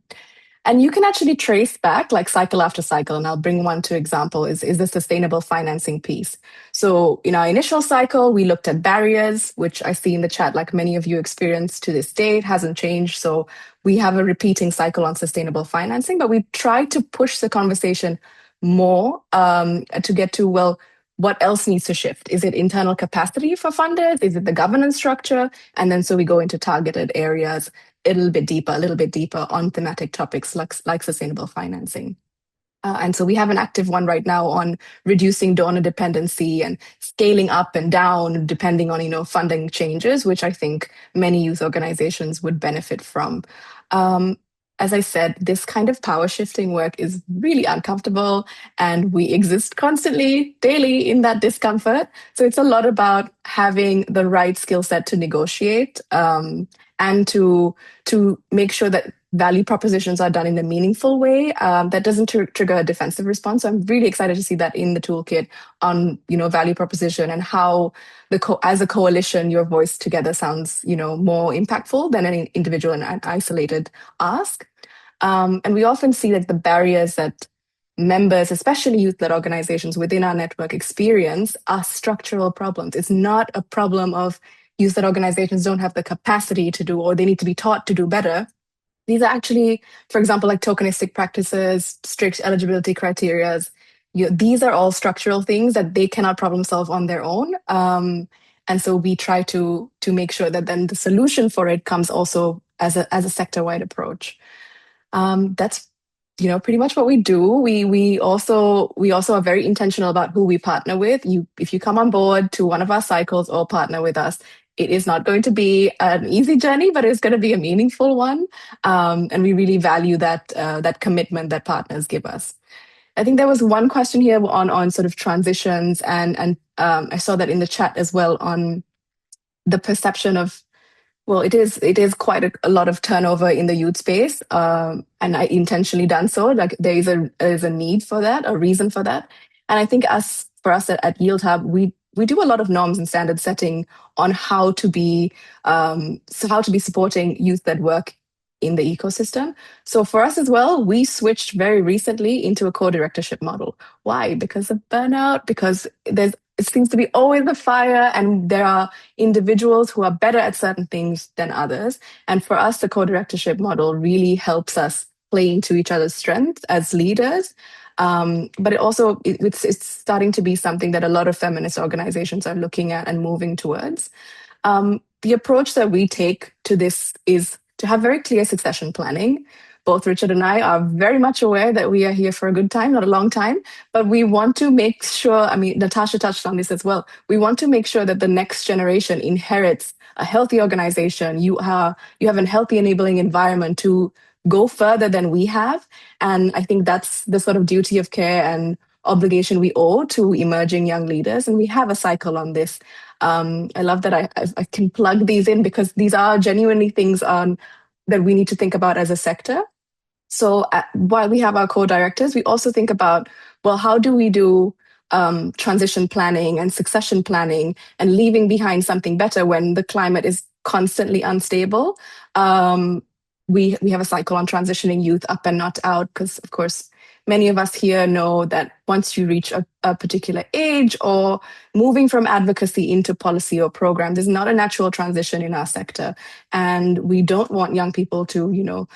And you can actually trace back, like cycle after cycle, and I'll bring one to example, is the sustainable financing piece. So in our initial cycle, we looked at barriers, which I see in the chat, like many of you experienced to this day. It hasn't changed. So we have a repeating cycle on sustainable financing, but we try to push the conversation more to get to, well, what else needs to shift? Is it internal capacity for funders? Is it the governance structure? And then so we go into targeted areas a little bit deeper on thematic topics like sustainable financing. And so we have an active one right now on reducing donor dependency and scaling up and down depending on, funding changes, which I think many youth organizations would benefit from. As I said, this kind of power shifting work is really uncomfortable, and we exist constantly, daily in that discomfort. So it's a lot about having the right skill set to negotiate and to make sure that value propositions are done in a meaningful way that doesn't trigger a defensive response. So I'm really excited to see that in the toolkit on value proposition and how as a coalition your voice together sounds more impactful than any individual and isolated ask. And we often see the barriers that members, especially youth-led organizations within our network, experience are structural problems. It's not a problem of youth-led organizations don't have the capacity to do, or they need to be taught to do better. These are actually, for example, like tokenistic practices, strict eligibility criteria. These are all structural things that they cannot problem solve on their own. And so we try to make sure that then the solution for it comes also as a sector-wide approach. That's pretty much what we do. We also are very intentional about who we partner with. If you come on board to one of our cycles or partner with us, it is not going to be an easy journey, but it's going to be a meaningful one. And we really value that commitment that partners give us. I think there was one question here on sort of transitions, and I saw that in the chat as well on the perception of, well, it is quite a lot of turnover in the youth space, and I intentionally done so. Like there is a need for that, a reason for that, and I think for us at Yield Hub, we do a lot of norms and standard setting on how to be supporting youth that work in the ecosystem. So for us as well, we switched very recently into a co-directorship model. Why? Because of burnout, because it seems to be always a fire, and there are individuals who are better at certain things than others. And for us, the co-directorship model really helps us play into each other's strengths as leaders. But it's starting to be something that a lot of feminist organizations are looking at and moving towards. The approach that we take to this is to have very clear succession planning. Both Richard and I are very much aware that we are here for a good time, not a long time, but we want to make sure, Natasha touched on this as well, we want to make sure that the next generation inherits a healthy organization. You have a healthy enabling environment to go further than we have. And I think that's the sort of duty of care and obligation we owe to emerging young leaders. And we have a cycle on this. I love that I can plug these in, because these are genuinely things that we need to think about as a sector. So while we have our co-directors, we also think about, well, how do we do transition planning and succession planning and leaving behind something better when the climate is constantly unstable? We have a cycle on transitioning youth up and not out, because of course, many of us here know that once you reach a particular age, or moving from advocacy into policy or program, there's not a natural transition in our sector. And we don't want young people to,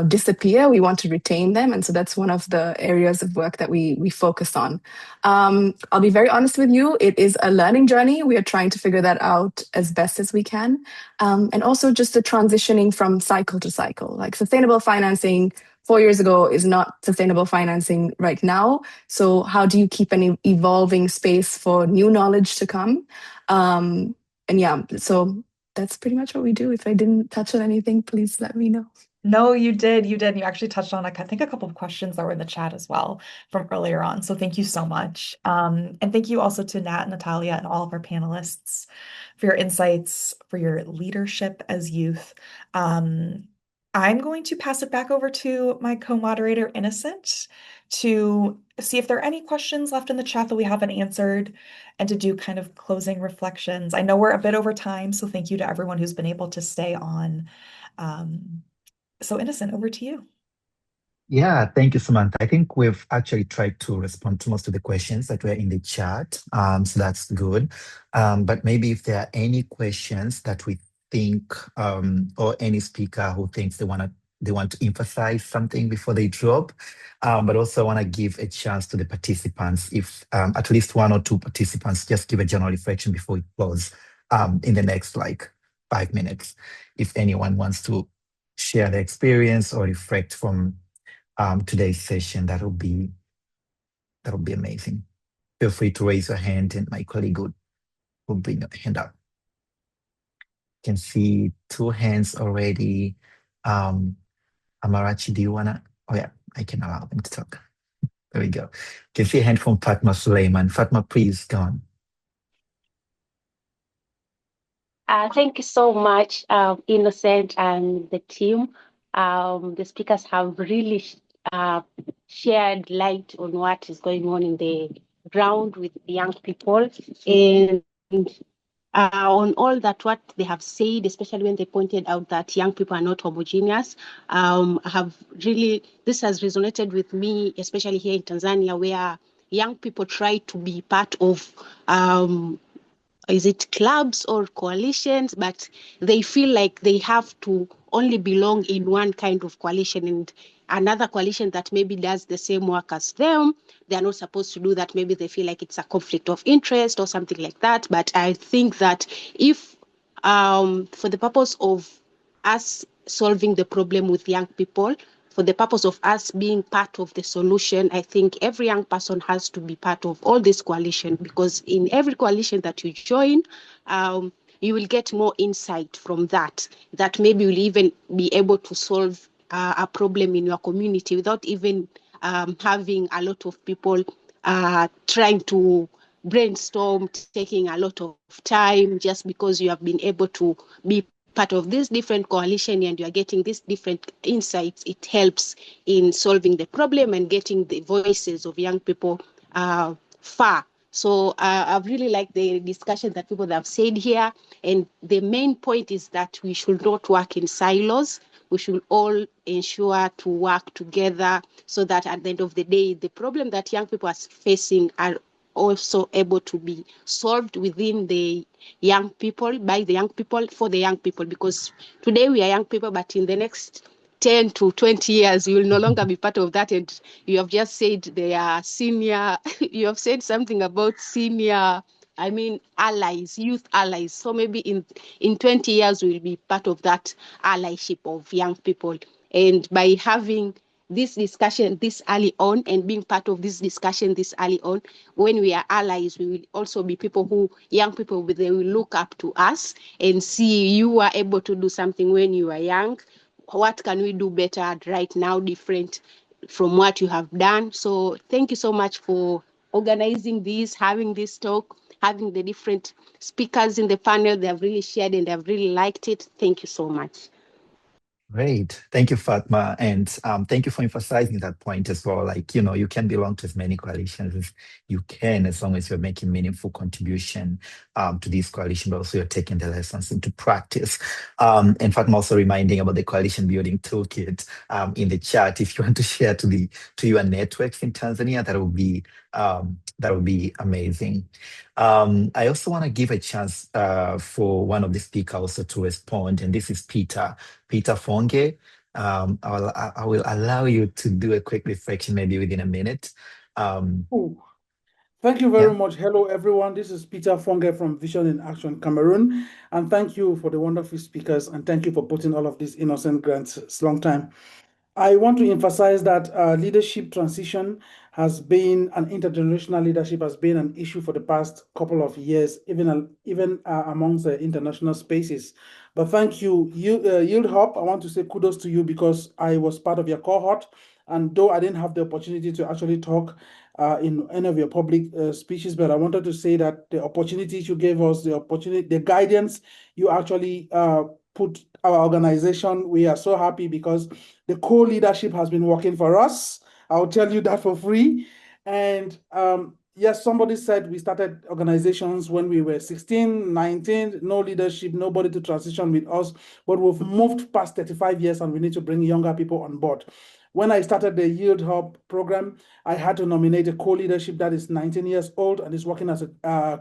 disappear. We want to retain them. And so that's one of the areas of work that we focus on. I'll be very honest with you, it is a learning journey. We are trying to figure that out as best as we can. And also just the transitioning from cycle to cycle, like sustainable financing 4 years ago is not sustainable financing right now. So how do you keep an evolving space for new knowledge to come? So that's pretty much what we do. If I didn't touch on anything, please let me know. No, you did. You actually touched on, I think, a couple of questions that were in the chat as well from earlier on. So thank you so much. And thank you also to Nat, Natalia, and all of our panelists for your insights, for your leadership as youth. I'm going to pass it back over to my co-moderator, Innocent, to see if there are any questions left in the chat that we haven't answered, and to do kind of closing reflections. I know we're a bit over time, so thank you to everyone who's been able to stay on. So Innocent, over to you. Yeah, thank you, Samantha. I think we've actually tried to respond to most of the questions that were in the chat, so that's good. But maybe if there are any questions that we think, or any speaker who thinks they want to emphasize something before they drop, but also want to give a chance to the participants, if at least one or two participants just give a general reflection before we close in the next 5 minutes. If anyone wants to share their experience or reflect from today's session, that'll be amazing. Feel free to raise your hand, and my colleague will bring your hand up. Can see 2 hands already. Amarachi, do you wanna? Oh yeah, I can allow them to talk. There we go. Can see a hand from Fatma Suleiman. Fatma, please go on. Thank you so much, Innocent and the team. The speakers have really shared light on what is going on in the ground with the young people, and on all that what they have said, especially when they pointed out that young people are not homogeneous. This has resonated with me, especially here in Tanzania, where young people try to be part of is it clubs or coalitions, but they feel like they have to only belong in one kind of coalition, and another coalition that maybe does the same work as them, they're not supposed to do that. Maybe they feel like it's a conflict of interest or something like that. But I think that if for the purpose of us solving the problem with young people, for the purpose of us being part of the solution, I think every young person has to be part of all this coalition, because in every coalition that you join, you will get more insight from that, that maybe you'll even be able to solve a problem in your community without even having a lot of people trying to brainstorm, taking a lot of time, just because you have been able to be part of this different coalition and you are getting these different insights. It helps in solving the problem and getting the voices of young people far. So I've really liked the discussion that people have said here. And the main point is that we should not work in silos. We should all ensure to work together so that at the end of the day, the problem that young people are facing are also able to be solved within the young people, by the young people, for the young people. Because today we are young people, but in the next 10 to 20 years, you will no longer be part of that. And you have just said they are senior, you have said something about senior, allies, youth allies. So maybe in 20 years, we'll be part of that allyship of young people. And by having this discussion this early on and being part of this discussion this early on, when we are allies, we will also be people who, young people, they will look up to us and see you were able to do something when you were young. What can we do better right now, different from what you have done? So thank you so much for organizing this, having this talk, having the different speakers in the panel. They have really shared and they have really liked it. Thank you so much. Great. Thank you, Fatma. And thank you for emphasizing that point as well. Like, you can belong to as many coalitions as you can, as long as you're making meaningful contribution to this coalition, but also you're taking the lessons into practice. And Fatma also reminding about the coalition building toolkit in the chat. If you want to share to your networks in Tanzania, that would be amazing. I also want to give a chance for one of the speakers also to respond, and this is Peter Fonge. I will allow you to do a quick reflection, maybe within a minute. Thank you very much. Hello, everyone. This is Peter Fonge from Vision in Action Cameroon. And thank you for the wonderful speakers. And thank you for putting all of these innocent grants. It's a long time. I want to emphasize that leadership transition has been, an intergenerational leadership has been an issue for the past couple of years, even amongst the international spaces. But thank you, Yield Hub. I want to say kudos to you because I was part of your cohort. And though I didn't have the opportunity to actually talk in any of your public speeches, but I wanted to say that the opportunities you gave us, the guidance you actually put our organization, we are so happy because the co-leadership has been working for us. I'll tell you that for free. And yes, somebody said we started organizations when we were 16, 19, no leadership, nobody to transition with us, but we've moved past 35 years and we need to bring younger people on board. When I started the Yield Hub program, I had to nominate a co-leadership that is 19 years old and is working as a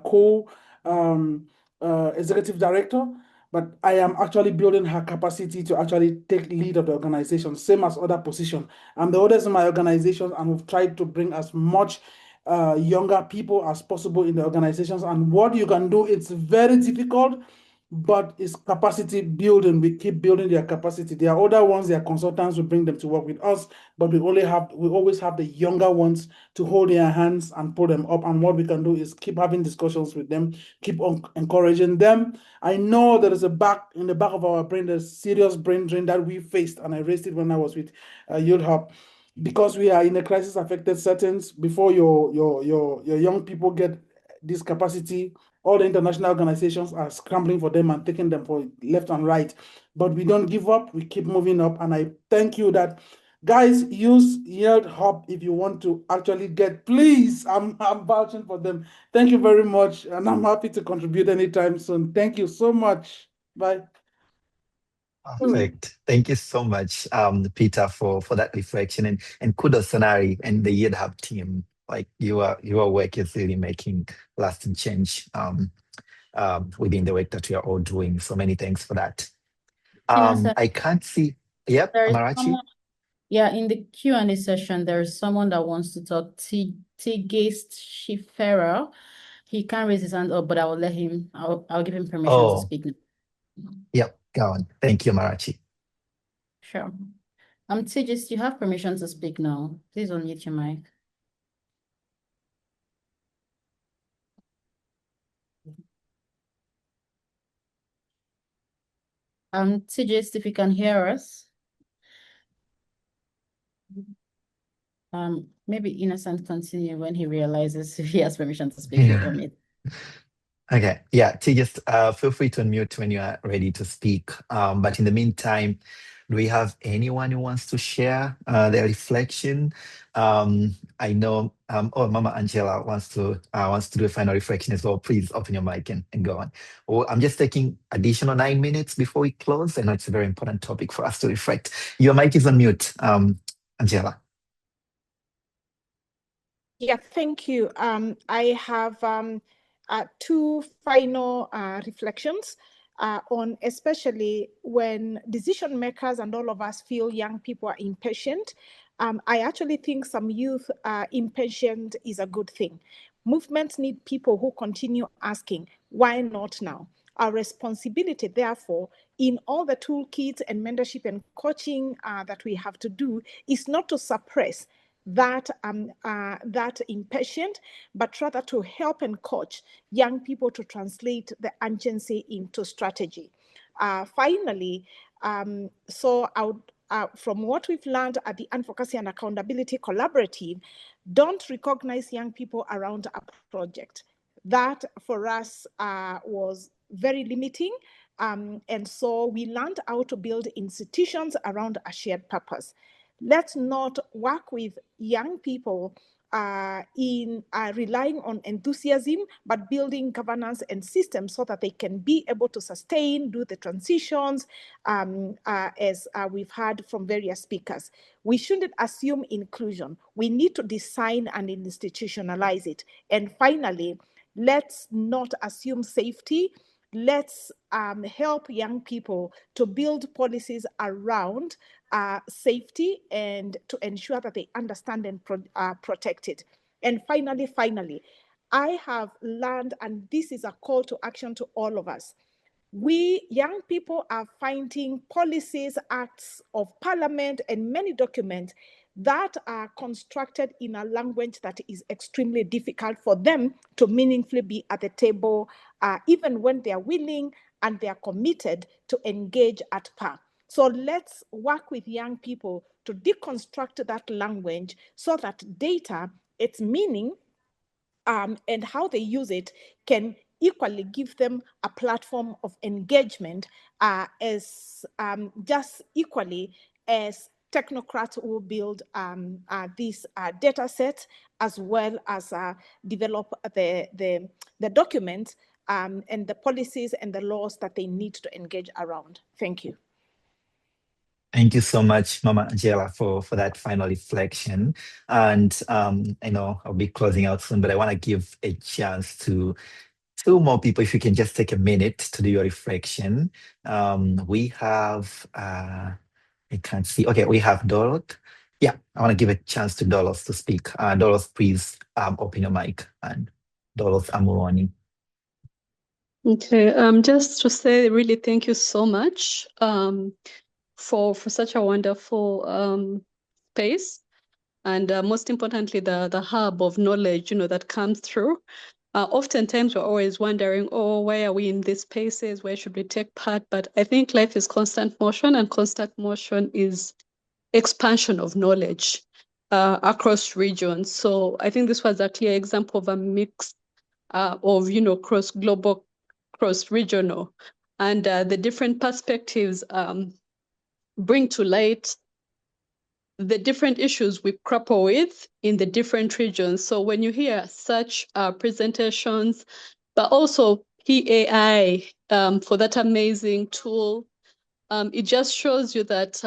executive director. But I am actually building her capacity to actually take lead of the organization, same as other positions. I'm the oldest in my organization, and we've tried to bring as much younger people as possible in the organizations. And what you can do, it's very difficult, but it's capacity building. We keep building their capacity. There are other ones, their consultants, we bring them to work with us, but we always have the younger ones to hold their hands and pull them up. And what we can do is keep having discussions with them, keep on encouraging them. I know there is in the back of our brain, there's serious brain drain that we faced, and I raised it when I was with Yield Hub. Because we are in a crisis-affected settings, before your young people get this capacity, all the international organizations are scrambling for them and taking them for left and right. But we don't give up. We keep moving up. And I thank you that, guys, use Yield Hub if you want to actually get, please, I'm vouching for them. Thank you very much. And I'm happy to contribute anytime soon. Thank you so much. Bye. Perfect. Thank you so much, Peter, for that reflection, and kudos, Sonali, and the Yield Hub team. Like your work is really making lasting change. within the work that we are all doing. So many thanks for that. Innocent, I can't see. Yep, there is Amarachi. someone, yeah, in the Q&A session, there is someone that wants to talk. Tigist Shifera. He can't raise his hand up, but I will let him, I'll give him permission to Oh, speak now. yep, go on. Thank you, Amarachi. Sure. Tigist, you have permission to speak now. Please unmute your mic. Tigist, if you can hear us. Maybe Innocent continue when he realizes if he has permission to speak. He'll unmute. Okay, yeah, just feel free to unmute when you are ready to speak. But in the meantime, do we have anyone who wants to share their reflection? I know, oh, Mama Angela wants to do a final reflection as well. Please open your mic and go on. Oh, I'm just taking additional 9 minutes before we close. I know it's a very important topic for us to reflect. Your mic is on mute, Angela. Yeah, thank you. I have two final reflections on especially when decision makers and all of us feel young people are impatient. I actually think some youth impatient is a good thing. Movements need people who continue asking, why not now? Our responsibility, therefore, in all the toolkits and mentorship and coaching that we have to do is not to suppress that impatient, but rather to help and coach young people to translate the urgency into strategy. Finally, so I would, from what we've learned at the Advocacy and Accountability Collaborative, don't recognize young people around a project. That for us was very limiting. And so we learned how to build institutions around a shared purpose. Let's not work with young people in relying on enthusiasm, but building governance and systems so that they can be able to sustain, do the transitions, as we've heard from various speakers. We shouldn't assume inclusion. We need to design and institutionalize it. And finally, let's not assume safety. Let's help young people to build policies around safety and to ensure that they understand and protect it. And finally, I have learned, and this is a call to action to all of us, we young people are finding policies, acts of parliament, and many documents that are constructed in a language that is extremely difficult for them to meaningfully be at the table, even when they are willing and they are committed to engage at par. So let's work with young people to deconstruct that language so that data, its meaning, and how they use it can equally give them a platform of engagement as just equally as technocrats will build these data sets as well as develop the documents and the policies and the laws that they need to engage around. Thank you. Thank you so much, Mama Angela, for that final reflection. And I know I'll be closing out soon, but I want to give a chance to two more people, if you can just take a minute to do your reflection. We have, I can't see. Okay, we have Dorot. Yeah, I want to give a chance to Dolos to speak. Dolos, please open your mic. And Dolos Amuroni. Okay, just to say really thank you so much for such a wonderful space, and most importantly, the hub of knowledge, that comes through. Oftentimes we're always wondering, oh, why are we in these spaces? Where should we take part? But I think life is constant motion, and constant motion is expansion of knowledge across regions. So I think this was a clear example of a mix of, cross-global, cross-regional, and the different perspectives bring to light the different issues we grapple with in the different regions. So when you hear such presentations, but also PAI for that amazing tool, it just shows you that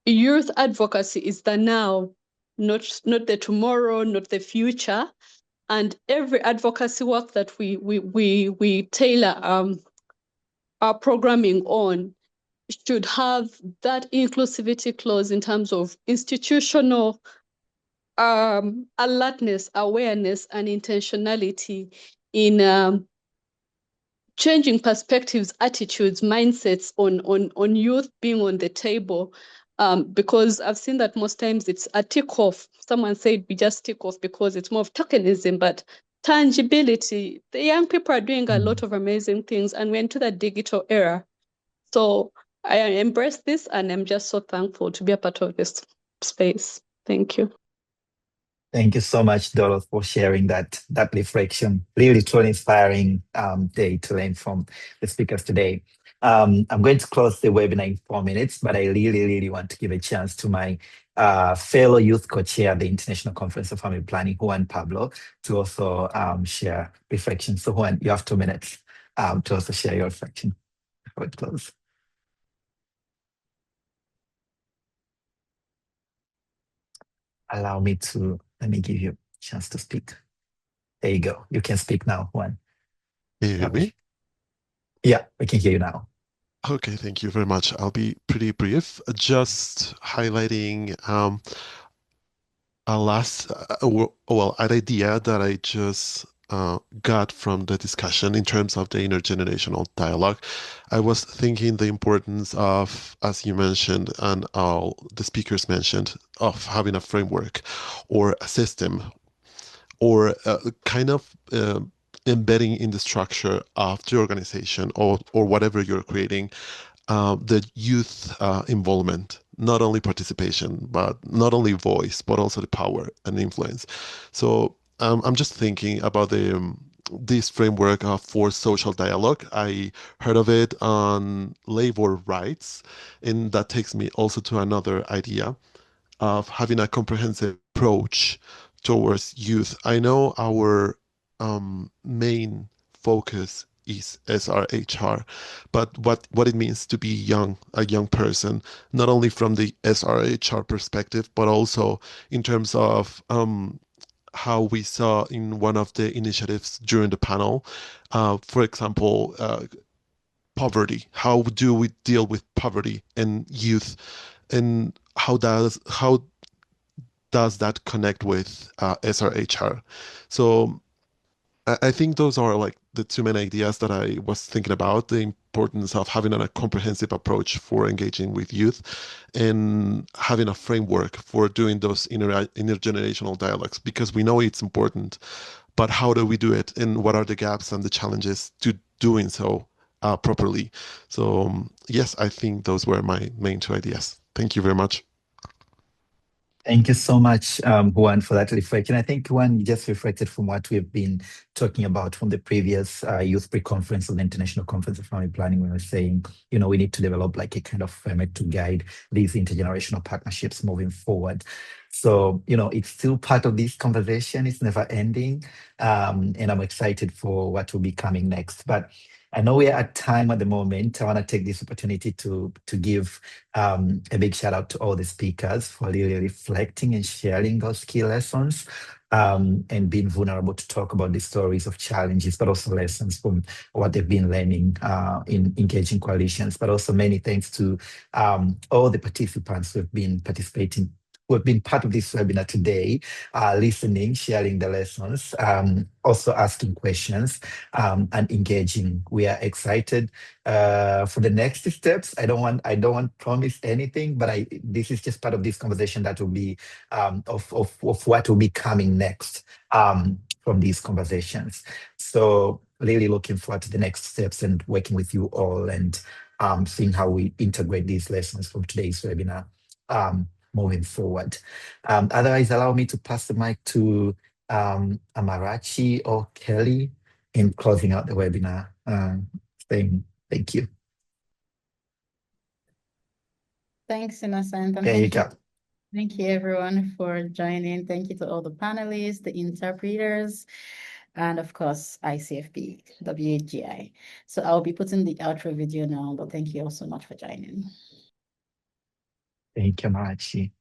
youth advocacy is the now, not the tomorrow, not the future. And every advocacy work that we tailor our programming on should have that inclusivity clause in terms of institutional alertness, awareness, and intentionality in changing perspectives, attitudes, mindsets on youth being on the table. Because I've seen that most times it's a tick off. Someone said we just tick off because it's more of tokenism, but tangibility. The young people are doing a lot of amazing things, and we're into the digital era. So I embrace this, and I'm just so thankful to be a part of this space. Thank you. Thank you so much, Doros, for sharing that reflection. Really, truly inspiring day to learn from the speakers today. I'm going to close the webinar in 4 minutes, but I really want to give a chance to my fellow youth co-chair at the International Conference of Family Planning, Juan Pablo, to also share reflections. So Juan, you have 2 minutes to also share your reflection before we close. Let me give you a chance to speak. There you go. You can speak now, Juan. Can you hear me? Yeah, we can hear you now. Okay, thank you very much. I'll be pretty brief, just highlighting an idea that I just got from the discussion in terms of the intergenerational dialogue. I was thinking the importance of, as you mentioned, and all the speakers mentioned, of having a framework or a system or kind of embedding in the structure of the organization or whatever you're creating, the youth involvement, not only participation, but not only voice, but also the power and influence. So I'm just thinking about this framework for social dialogue. I heard of it on labor rights, and that takes me also to another idea of having a comprehensive approach towards youth. I know our main focus is SRHR, but what it means to be a young person, not only from the SRHR perspective, but also in terms of how we saw in one of the initiatives during the panel, for example, poverty. How do we deal with poverty and youth, and how does that connect with SRHR? So I think those are like the two main ideas that I was thinking about: the importance of having a comprehensive approach for engaging with youth and having a framework for doing those intergenerational dialogues, because we know it's important, but how do we do it, and what are the gaps and the challenges to doing so properly? So yes, I think those were my main two ideas. Thank you very much. Thank you so much, Juan, for that reflection. I think, Juan, you just reflected from what we've been talking about from the previous youth pre-conference of the International Conference of Family Planning, when we were saying, we need to develop like a kind of framework to guide these intergenerational partnerships moving forward. So, it's still part of this conversation. It's never ending. And I'm excited for what will be coming next. But I know we're at time at the moment. I want to take this opportunity to give a big shout out to all the speakers for really reflecting and sharing those key lessons, and being vulnerable to talk about the stories of challenges, but also lessons from what they've been learning in engaging coalitions. But also many thanks to all the participants who have been participating, who have been part of this webinar today, listening, sharing the lessons, also asking questions, and engaging. We are excited for the next steps. I don't want to promise anything, but this is just part of this conversation that will be of what will be coming next from these conversations. So really looking forward to the next steps and working with you all and seeing how we integrate these lessons from today's webinar moving forward. Otherwise, allow me to pass the mic to Amarachi or Kelly in closing out the webinar. Saying thank you. Thanks, Innocent. And There you go. Thank you, everyone, for joining. Thank you to all the panelists, the interpreters, and of course, ICFP, WAGI. So I'll be putting the outro video now, but thank you all so much for joining. Thank you, Amarachi.